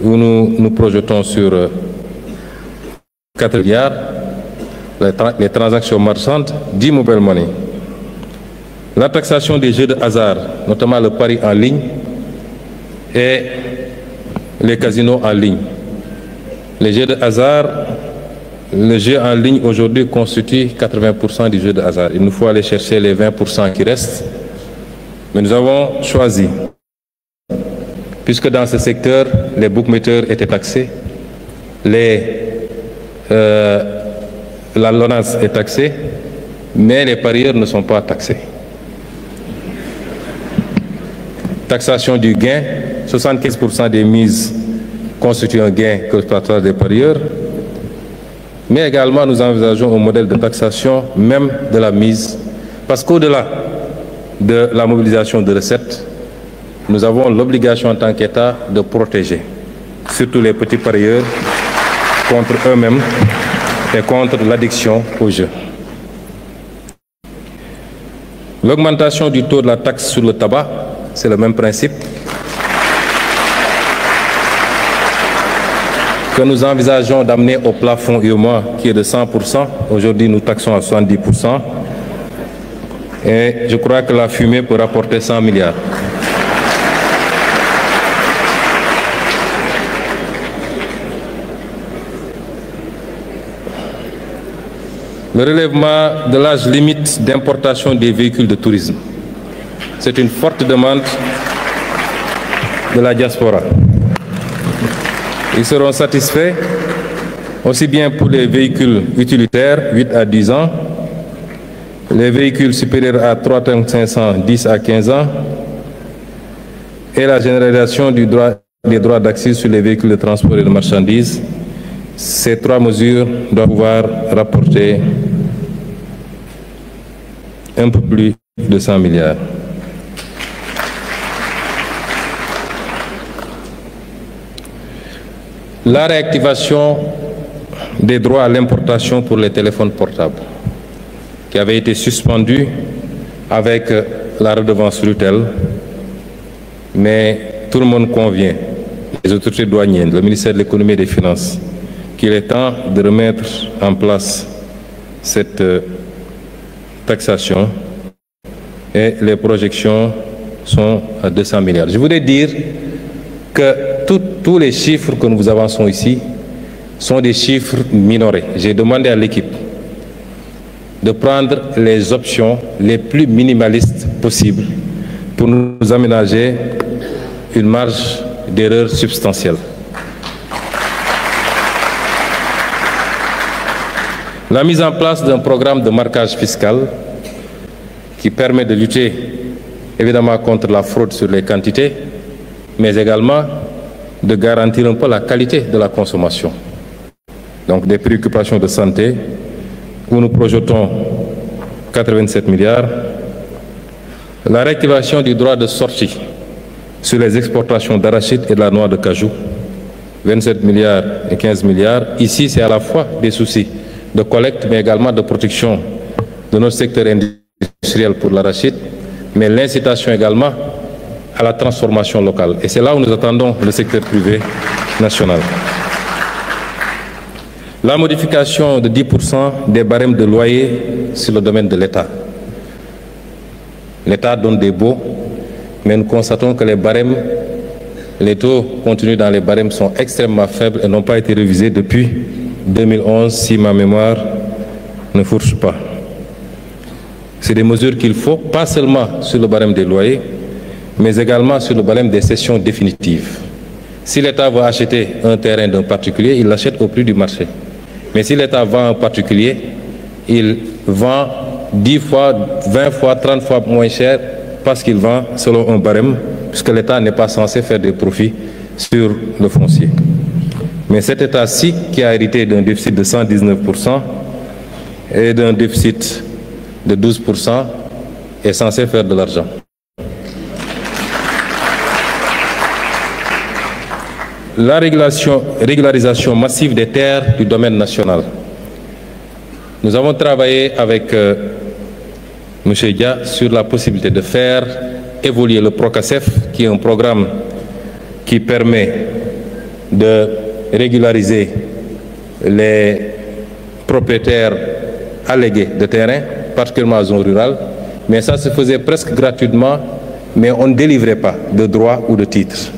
où nous projetons sur 4 milliards, les transactions marchandes d'e-mobile money. La taxation des jeux de hasard, notamment le pari en ligne et les casinos en ligne. Les jeux de hasard, le jeu en ligne aujourd'hui constitue 80% du jeu de hasard. Il nous faut aller chercher les 20% qui restent. Mais nous avons choisi, puisque dans ce secteur, les bookmakers étaient taxés, la LONASE est taxée, mais les parieurs ne sont pas taxés. Taxation du gain, 75% des mises constituent un gain que le des parieurs, mais également nous envisageons un modèle de taxation même de la mise, parce qu'au-delà de la mobilisation de recettes, nous avons l'obligation en tant qu'État de protéger, surtout les petits parieurs, contre eux-mêmes et contre l'addiction au jeu. L'augmentation du taux de la taxe sur le tabac, c'est le même principe que nous envisageons d'amener au plafond UEMOA qui est de 100%. Aujourd'hui, nous taxons à 70%. Et je crois que la fumée peut rapporter 100 milliards. Le relèvement de l'âge limite d'importation des véhicules de tourisme. C'est une forte demande de la diaspora. Ils seront satisfaits aussi bien pour les véhicules utilitaires, 8 à 10 ans, les véhicules supérieurs à 3 tonnes 500, 10 à 15 ans, et la généralisation des droits d'accès sur les véhicules de transport et de marchandises. Ces 3 mesures doivent pouvoir rapporter un peu plus de 100 milliards. La réactivation des droits à l'importation pour les téléphones portables, qui avait été suspendu avec la redevance RUTEL, mais tout le monde convient, les autorités douanières, le ministère de l'économie et des finances, qu'il est temps de remettre en place cette taxation, et les projections sont à 200 milliards. Je voudrais dire que tous les chiffres que nous avançons ici sont des chiffres minorés. J'ai demandé à l'équipe de prendre les options les plus minimalistes possibles pour nous aménager une marge d'erreur substantielle. La mise en place d'un programme de marquage fiscal qui permet de lutter évidemment contre la fraude sur les quantités, mais également de garantir un peu la qualité de la consommation. Donc des préoccupations de santé, où nous projetons 87 milliards. La réactivation du droit de sortie sur les exportations d'arachide et de la noix de cajou, 27 milliards et 15 milliards. Ici, c'est à la fois des soucis de collecte, mais également de protection de notre secteur industriel pour l'arachide, mais l'incitation également à la transformation locale. Et c'est là où nous attendons le secteur privé national. La modification de 10% des barèmes de loyer sur le domaine de l'État. L'État donne des baux, mais nous constatons que les taux contenus dans les barèmes sont extrêmement faibles et n'ont pas été révisés depuis 2011, si ma mémoire ne fourche pas. C'est des mesures qu'il faut, pas seulement sur le barème des loyers, mais également sur le barème des cessions définitives. Si l'État veut acheter un terrain d'un particulier, il l'achète au prix du marché. Mais si l'État vend un particulier, il vend 10 fois, 20 fois, 30 fois moins cher parce qu'il vend selon un barème, puisque l'État n'est pas censé faire des profits sur le foncier. Mais cet État-ci, qui a hérité d'un déficit de 119% et d'un déficit de 12%, est censé faire de l'argent. La régularisation massive des terres du domaine national. Nous avons travaillé avec M. Dia sur la possibilité de faire évoluer le PROCACEF, qui est un programme qui permet de régulariser les propriétaires allégués de terrain, particulièrement en zone rurale, mais ça se faisait presque gratuitement, mais on ne délivrait pas de droits ou de titres.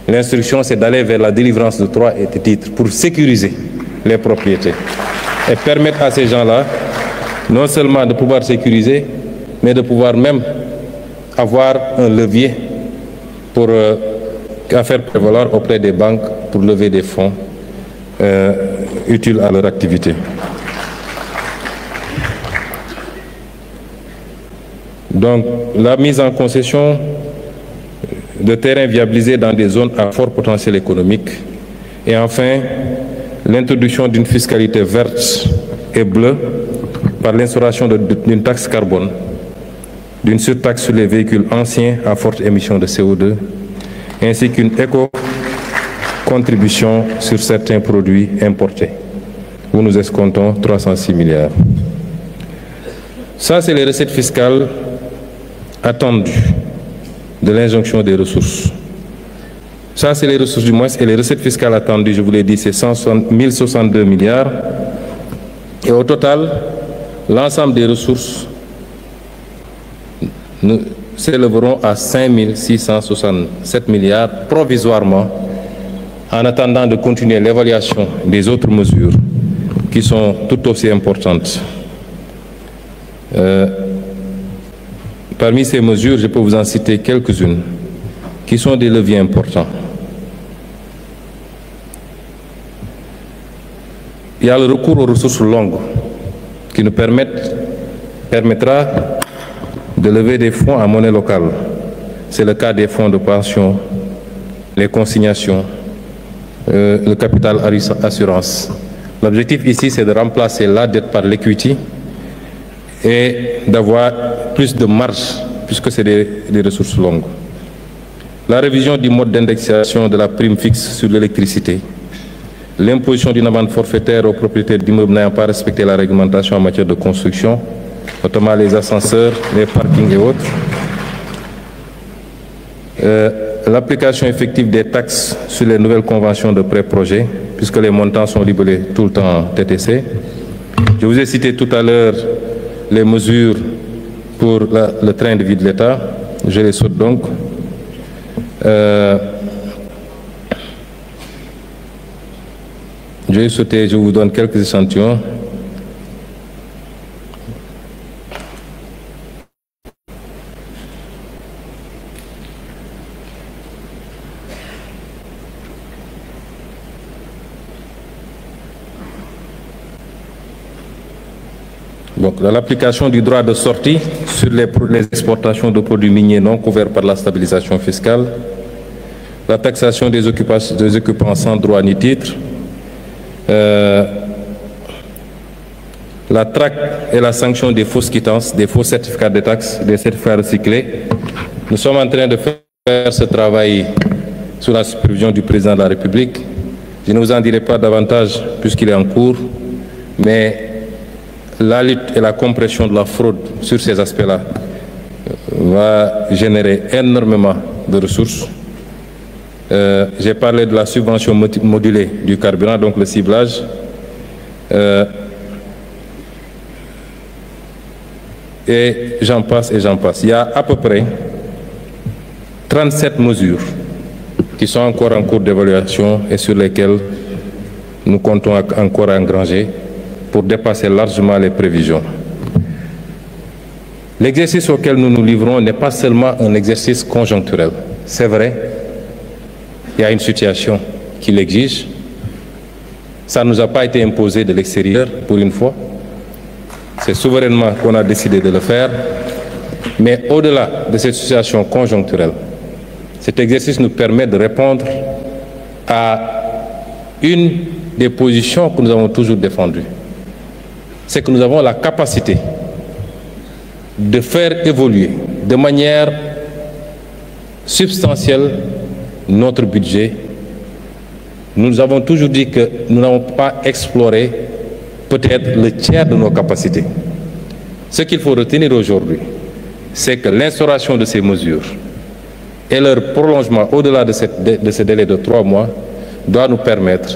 L'instruction, c'est d'aller vers la délivrance de droits et de titres pour sécuriser les propriétés et permettre à ces gens-là non seulement de pouvoir sécuriser, mais de pouvoir même avoir un levier pour faire prévaloir auprès des banques pour lever des fonds utiles à leur activité. Donc, la mise en concession de terrains viabilisés dans des zones à fort potentiel économique. Et enfin, l'introduction d'une fiscalité verte et bleue par l'instauration d'une taxe carbone, d'une surtaxe sur les véhicules anciens à forte émission de CO2, ainsi qu'une éco-contribution sur certains produits importés, où nous escomptons 306 milliards. Ça, c'est les recettes fiscales attendues de l'injonction des ressources. Ça, c'est les ressources du moins, et les recettes fiscales attendues, je vous l'ai dit, c'est 1062 milliards. Et au total, l'ensemble des ressources s'élèveront à 5667 milliards provisoirement, en attendant de continuer l'évaluation des autres mesures qui sont tout aussi importantes. Parmi ces mesures, je peux vous en citer quelques-unes qui sont des leviers importants. Il y a le recours aux ressources longues qui nous permettra de lever des fonds en monnaie locale. C'est le cas des fonds de pension, les consignations, le capital assurance. L'objectif ici, c'est de remplacer la dette par l'equity et d'avoir plus de marge, puisque c'est des ressources longues. La révision du mode d'indexation de la prime fixe sur l'électricité, l'imposition d'une amende forfaitaire aux propriétaires d'immeubles n'ayant pas respecté la réglementation en matière de construction, notamment les ascenseurs, les parkings et autres. L'application effective des taxes sur les nouvelles conventions de pré-projet, puisque les montants sont libellés tout le temps en TTC. Je vous ai cité tout à l'heure les mesures pour le train de vie de l'État. Je les saute donc. Je vais sauter, je vous donne quelques échantillons. Donc, l'application du droit de sortie sur les exportations de produits miniers non couverts par la stabilisation fiscale, la taxation des occupants sans droit ni titre, la traque et la sanction des fausses quittances, des faux certificats de taxes, des certificats recyclés. Nous sommes en train de faire ce travail sous la supervision du président de la République. Je ne vous en dirai pas davantage puisqu'il est en cours, mais la lutte et la compression de la fraude sur ces aspects-là va générer énormément de ressources. J'ai parlé de la subvention modulée du carburant, donc le ciblage. Et j'en passe et j'en passe. Il y a à peu près 37 mesures qui sont encore en cours d'évaluation et sur lesquelles nous comptons encore engranger pour dépasser largement les prévisions. L'exercice auquel nous nous livrons n'est pas seulement un exercice conjoncturel. C'est vrai, il y a une situation qui l'exige. Ça ne nous a pas été imposé de l'extérieur pour une fois. C'est souverainement qu'on a décidé de le faire. Mais au-delà de cette situation conjoncturelle, cet exercice nous permet de répondre à une des positions que nous avons toujours défendues. C'est que nous avons la capacité de faire évoluer de manière substantielle notre budget. Nous avons toujours dit que nous n'avons pas exploré peut-être le tiers de nos capacités. Ce qu'il faut retenir aujourd'hui, c'est que l'instauration de ces mesures et leur prolongement au-delà de ce délai de 3 mois doit nous permettre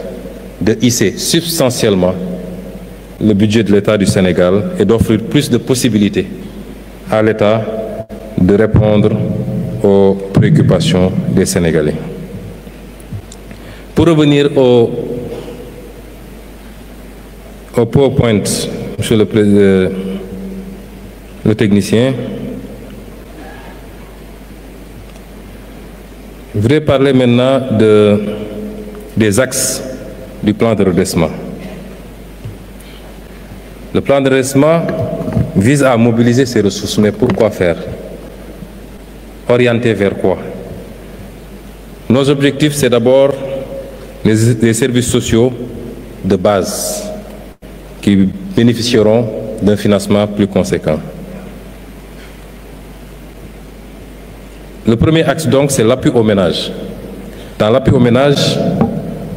de hisser substantiellement le budget de l'État du Sénégal et d'offrir plus de possibilités à l'État de répondre aux préoccupations des Sénégalais. Pour revenir au PowerPoint, monsieur le technicien, je voudrais parler maintenant des axes du plan de redressement. Le plan de redressement vise à mobiliser ces ressources, mais pourquoi faire? Orienter vers quoi? Nos objectifs, c'est d'abord les services sociaux de base qui bénéficieront d'un financement plus conséquent. Le premier axe, donc, c'est l'appui aux ménages. Dans l'appui aux ménages,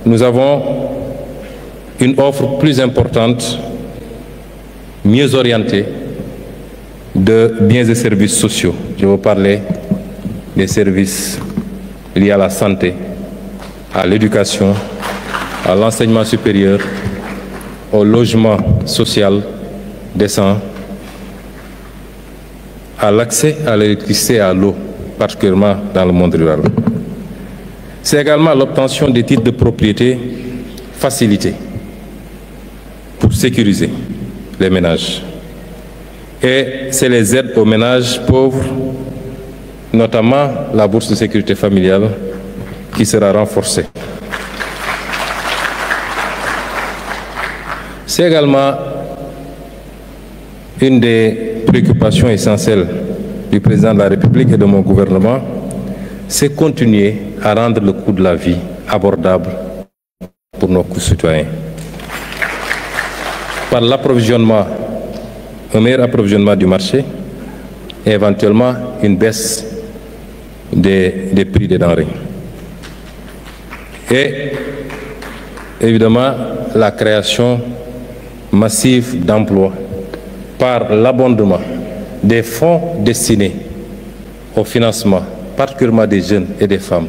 nous avons une offre plus importante, mieux orientée de biens et services sociaux. Je vais vous parler des services liés à la santé, à l'éducation, à l'enseignement supérieur, au logement social décent, à l'accès à l'électricité et à l'eau, particulièrement dans le monde rural. C'est également l'obtention des titres de propriété facilités pour sécuriser les ménages. Et c'est les aides aux ménages pauvres, notamment la bourse de sécurité familiale, qui sera renforcée. C'est également une des préoccupations essentielles du président de la République et de mon gouvernement, c'est continuer à rendre le coût de la vie abordable pour nos concitoyens. Par l'approvisionnement, un meilleur approvisionnement du marché et éventuellement une baisse des prix des denrées. Et évidemment, la création massive d'emplois par l'abondement des fonds destinés au financement, particulièrement des jeunes et des femmes,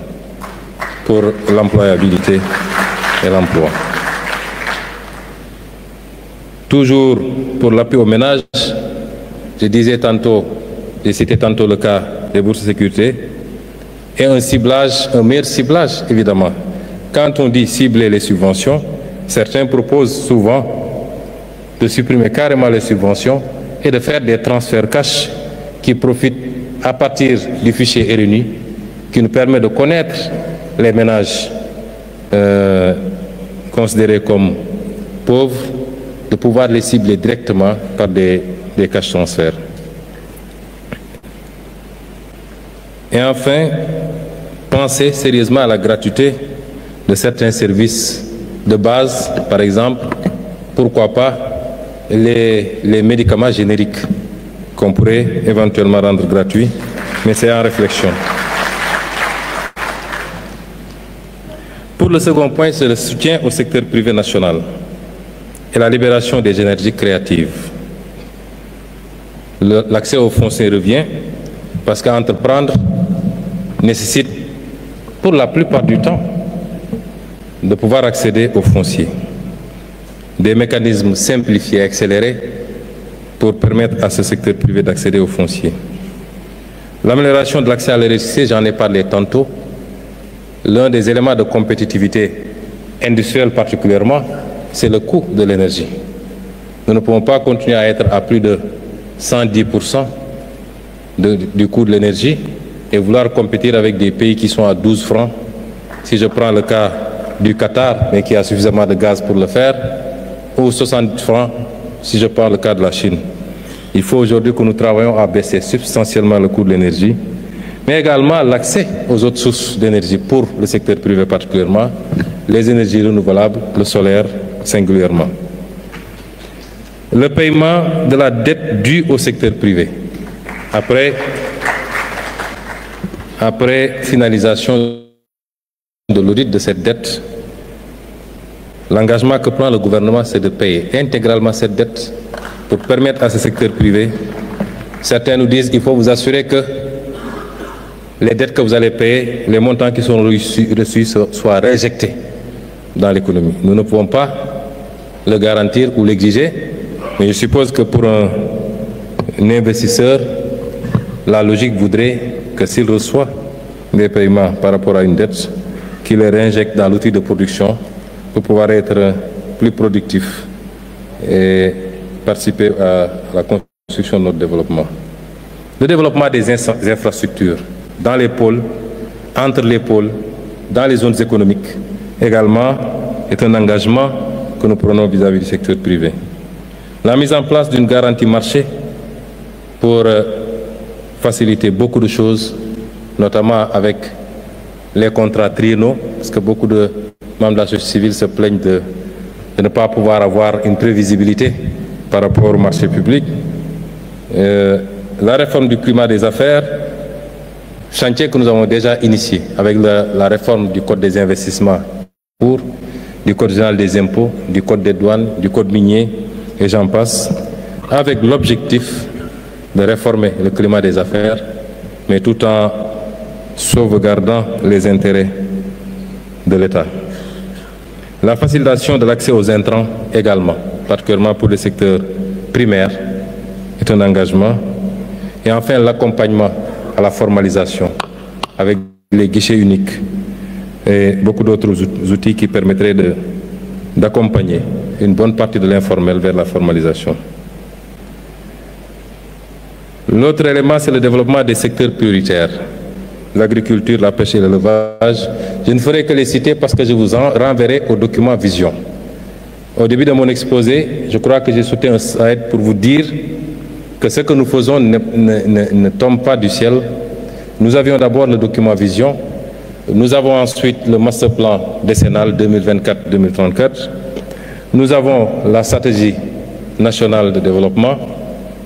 pour l'employabilité et l'emploi. Toujours pour l'appui aux ménages, je disais tantôt, j'ai cité tantôt le cas des bourses de sécurité, et un ciblage, un meilleur ciblage évidemment. Quand on dit cibler les subventions, certains proposent souvent de supprimer carrément les subventions et de faire des transferts cash qui profitent à partir du fichier RNU, qui nous permet de connaître les ménages considérés comme pauvres, de pouvoir les cibler directement par des cash transferts. Et enfin, penser sérieusement à la gratuité de certains services de base, par exemple, pourquoi pas les médicaments génériques qu'on pourrait éventuellement rendre gratuits, mais c'est en réflexion. Pour le second point, c'est le soutien au secteur privé national et la libération des énergies créatives. L'accès au foncier revient parce qu'entreprendre nécessite, pour la plupart du temps, de pouvoir accéder au foncier. Des mécanismes simplifiés et accélérés pour permettre à ce secteur privé d'accéder au foncier. L'amélioration de l'accès à l'électricité, j'en ai parlé tantôt. L'un des éléments de compétitivité industrielle particulièrement, c'est le coût de l'énergie. Nous ne pouvons pas continuer à être à plus de 110% du coût de l'énergie et vouloir compétir avec des pays qui sont à 12 francs. Si je prends le cas du Qatar, mais qui a suffisamment de gaz pour le faire, ou 60 francs si je prends le cas de la Chine. Il faut aujourd'hui que nous travaillions à baisser substantiellement le coût de l'énergie, mais également l'accès aux autres sources d'énergie pour le secteur privé particulièrement, les énergies renouvelables, le solaire singulièrement. Le paiement de la dette due au secteur privé. Après finalisation de l'audit de cette dette, l'engagement que prend le gouvernement, c'est de payer intégralement cette dette pour permettre à ce secteur privé. Certains nous disent qu'il faut vous assurer que les dettes que vous allez payer, les montants qui sont reçus soient réinjectés dans l'économie. Nous ne pouvons pas le garantir ou l'exiger, mais je suppose que pour un investisseur, la logique voudrait que s'il reçoit des paiements par rapport à une dette, qu'il les réinjecte dans l'outil de production pour pouvoir être plus productif et participer à la construction de notre développement. Le développement des infrastructures dans les pôles, entre les pôles, dans les zones économiques, également, est un engagement que nous prenons vis-à-vis du secteur privé. La mise en place d'une garantie marché pour faciliter beaucoup de choses, notamment avec les contrats triennaux, parce que beaucoup de membres de la société civile se plaignent de ne pas pouvoir avoir une prévisibilité par rapport au marché public. La réforme du climat des affaires, chantier que nous avons déjà initié avec la réforme du Code des investissements, du Code général des impôts, du Code des douanes, du Code minier, et j'en passe, avec l'objectif de réformer le climat des affaires, mais tout en sauvegardant les intérêts de l'État. La facilitation de l'accès aux intrants également, particulièrement pour le secteur primaire, est un engagement. Et enfin, l'accompagnement à la formalisation avec les guichets uniques et beaucoup d'autres outils qui permettraient d'accompagner une bonne partie de l'informel vers la formalisation. L'autre élément, c'est le développement des secteurs prioritaires, l'agriculture, la pêche et l'élevage. Je ne ferai que les citer parce que je vous renverrai au document Vision. Au début de mon exposé, je crois que j'ai sauté un slide pour vous dire que ce que nous faisons ne tombe pas du ciel. Nous avions d'abord le document Vision, nous avons ensuite le master plan décennal 2024-2034, nous avons la stratégie nationale de développement,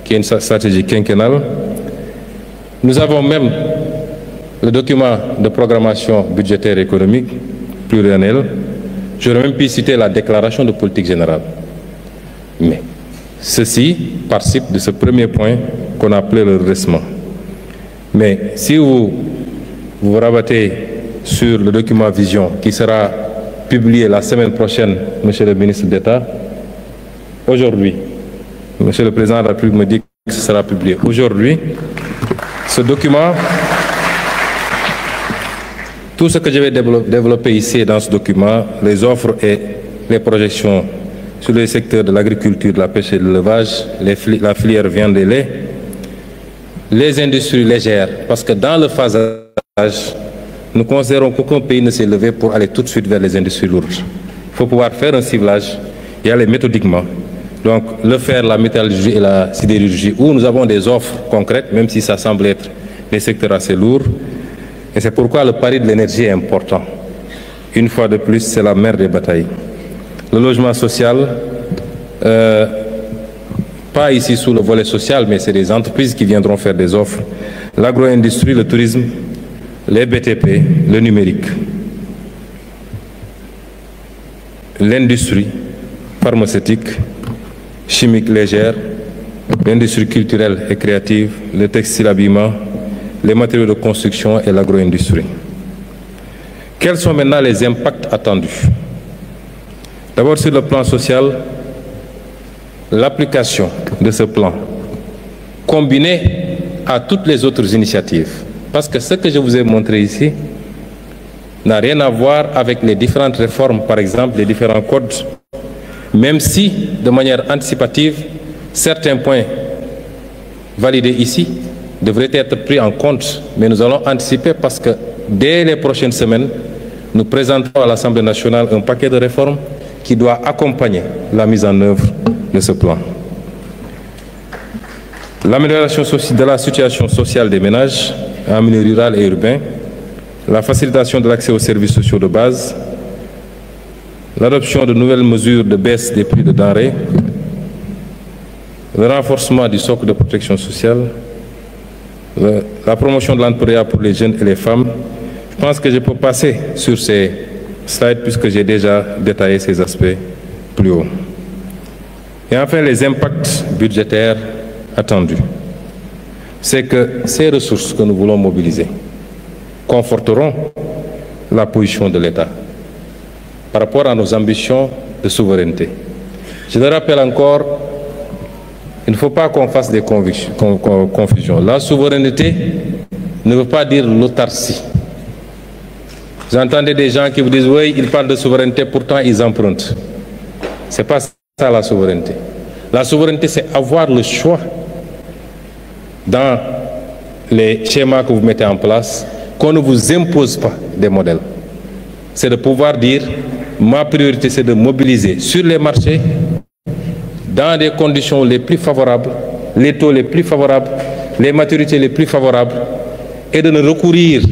qui est une stratégie quinquennale, nous avons même le document de programmation budgétaire et économique pluriannuel. J'aurais même pu citer la déclaration de politique générale. Mais ceci participe de ce premier point qu'on a appelé le redressement. Mais si vous vous rabattez sur le document Vision qui sera publié la semaine prochaine, Monsieur le ministre d'État, aujourd'hui, Monsieur le Président de la République me dit que ce sera publié aujourd'hui, ce document, tout ce que je vais développer ici dans ce document, les offres et les projections sur les secteurs de l'agriculture, de la pêche et de l'élevage, la filière viande et lait, les industries légères, parce que dans le phasage, nous considérons qu'aucun pays ne s'est levé pour aller tout de suite vers les industries lourdes. Il faut pouvoir faire un ciblage et aller méthodiquement. Donc, le fer, la métallurgie et la sidérurgie, où nous avons des offres concrètes, même si ça semble être des secteurs assez lourds. Et c'est pourquoi le pari de l'énergie est important. Une fois de plus, c'est la mère des batailles. Le logement social, pas ici sous le volet social, mais c'est des entreprises qui viendront faire des offres. L'agro-industrie, le tourisme, les BTP, le numérique, l'industrie pharmaceutique, chimique légère, l'industrie culturelle et créative, le textile habillement, les matériaux de construction et l'agro-industrie. Quels sont maintenant les impacts attendus? D'abord, sur le plan social, l'application de ce plan, combinée à toutes les autres initiatives, parce que ce que je vous ai montré ici n'a rien à voir avec les différentes réformes, par exemple les différents codes, même si, de manière anticipative, certains points validés ici devraient être pris en compte, mais nous allons anticiper parce que dès les prochaines semaines, nous présenterons à l'Assemblée nationale un paquet de réformes qui doit accompagner la mise en œuvre de ce plan. L'amélioration de la situation sociale des ménages en milieu rural et urbain, la facilitation de l'accès aux services sociaux de base, l'adoption de nouvelles mesures de baisse des prix de denrées, le renforcement du socle de protection sociale, la promotion de l'entrepreneuriat pour les jeunes et les femmes. Je pense que je peux passer sur ces slides puisque j'ai déjà détaillé ces aspects plus haut. Et enfin, les impacts budgétaires attendus. C'est que ces ressources que nous voulons mobiliser conforteront la position de l'État par rapport à nos ambitions de souveraineté. Je le rappelle encore, il ne faut pas qu'on fasse des confusions. La souveraineté ne veut pas dire l'autarcie. J'entendais des gens qui vous disent, oui, ils parlent de souveraineté, pourtant ils empruntent. Ce n'est pas ça la souveraineté. La souveraineté, c'est avoir le choix dans les schémas que vous mettez en place, qu'on ne vous impose pas des modèles. C'est de pouvoir dire, ma priorité, c'est de mobiliser sur les marchés, dans des conditions les plus favorables, les taux les plus favorables, les maturités les plus favorables, et de ne recourir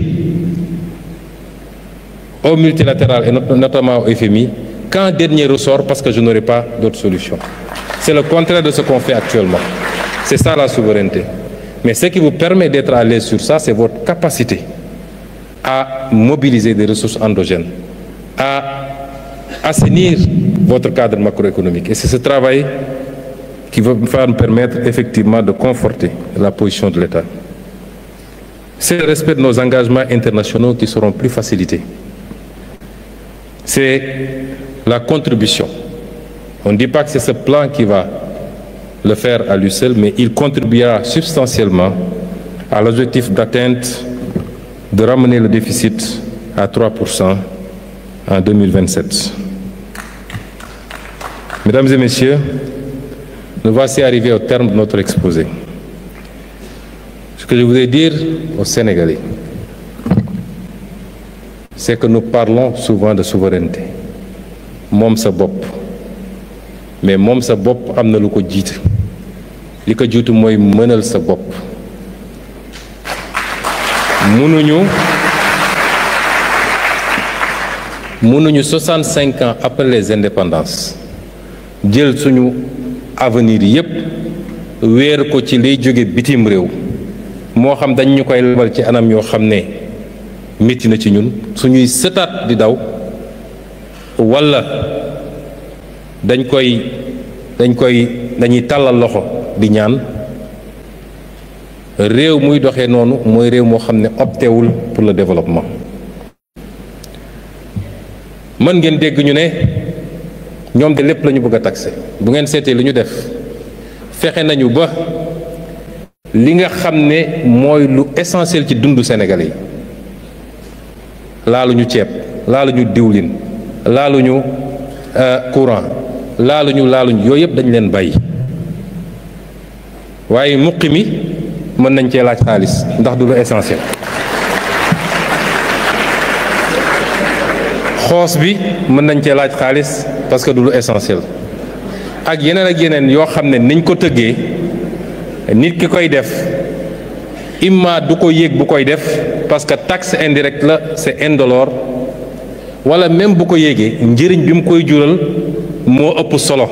au multilatéral et notamment au FMI qu'en dernier ressort parce que je n'aurai pas d'autre solution. C'est le contraire de ce qu'on fait actuellement. C'est ça la souveraineté. Mais ce qui vous permet d'être à l'aise sur ça, c'est votre capacité à mobiliser des ressources endogènes, à assainir votre cadre macroéconomique. Et c'est ce travail qui va nous permettre effectivement de conforter la position de l'État. C'est le respect de nos engagements internationaux qui seront plus facilités. C'est la contribution. On ne dit pas que c'est ce plan qui va le faire à lui seul, mais il contribuera substantiellement à l'objectif d'atteinte de ramener le déficit à 3% en 2027. Mesdames et messieurs, nous voici arrivés au terme de notre exposé. Ce que je voudrais dire aux Sénégalais, c'est que nous parlons souvent de souveraineté. Moom sa bopp, mais moom sa bopp am na lu ko jiitu. Li ko jiitu mooy mënal sa bopp. mënuñu 65 ans après les indépendances jël suñu avenir yépp wéer ko ci liy jóge bitim réew moo xam dañ ñu koy lebal ci anam yoo xam ne métti na ci ñun suñuy sëtaat di daw walla dañuy tàllal loxo di ñaan réew muy doxee noonu mooy réew moo xam ne optewul pour le développement. mën ngeen dégg ñu ne ñoom de lépp la ñu bëgg a taxé bu ngeen seetee li ñu def fexe nañu ba li nga xam ne mooy lu essentiel ci dundu Sénégalais yi laaluñu ceeb laaluñu diwlin laaluñu courant laaluñu yooyu yëpp dañ leen bàyyi waaye muqi mi mën nañ cee laaj xaalis ndax du lu essentiel. xoos bi mën nañ cee laaj xaalis parce que du lu essentiel ak yeneen yoo xam ne niñ ko tëggee nit ki koy def imma du ko yéeg bu koy def parce que taxe indirecte la c'est indolore wala même bu ko yéegee njëriñ bi mu koy jural moo ëpp solo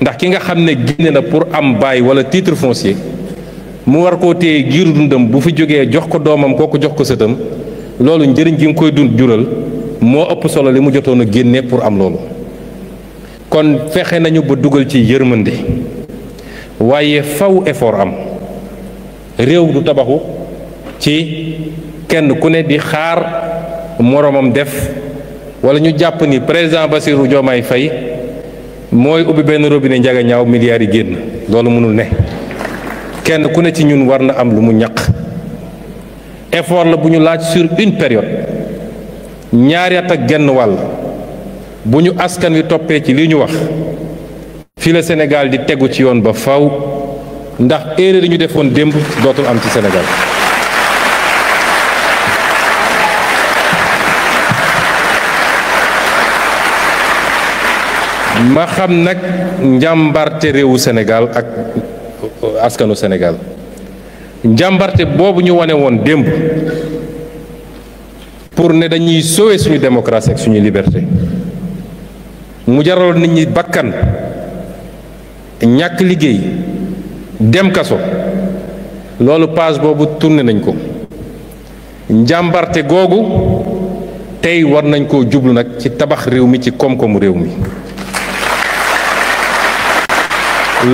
ndax ki nga xam ne génne na pour am bail wala titre foncier mu war koo téye giiru dundam bu fi jógee jox ko doomam kooku jox ko sëtam loolu njëriñ gi mu koy jural moo ëpp solo li mu jotoon a génne pour am loolu kon fexe nañu ba dugal ci yërmande waaye faw effort am réew du tabaxu ci kenn ku ne di xaar moroomam def wala ñu jàpp ni président Bassirou Diomaye Faye mooy ubbi benn robinet njaga ñaaw milliards yi génn loolu mënul ne kenn ku ne ci ñun war na am lu mu ñaq effort la bu ñu laaj sur une période ñaari at ak genn wàll bu ñu askan wi toppee ci li ñu wax fii la Sénégal di tegu ci yoon ba faw ndax erreur yi ñu defoon démb dootul am ci Sénégal. ma xam nag njàmbarte réewu Sénégal ak askanu Sénégal njàmbarte boobu ñu wane woon démb pour ne dañuy sauver suñu démocratie ak suñu liberté mu jaraloon nit ñi bakkan ñàkk liggéey dem kaso loolu page boobu tourné nañ ko njàmbarte googu tey war nañ koo jublu nag ci tabax réew mi ci koom-koomu réew mi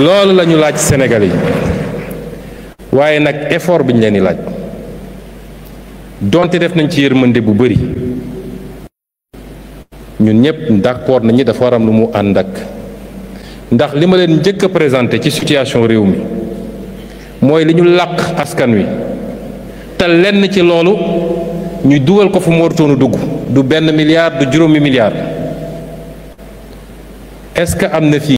loolu la ñu laaj Sénégalais yi waaye nag effort bi ñu leen di laaj donte def nañ ci yërmande bu bari ñun ñëpp d'accord nañu dafa war am lu mu ànd ak ndax li ma leen njëkk a présenté ci situation réew mi mooy li ñu làq askan wi te lenn ci loolu ñu dugal ko fu mu warutoon a dugg du benn milliard du juróomi milliard est-ce que am na fii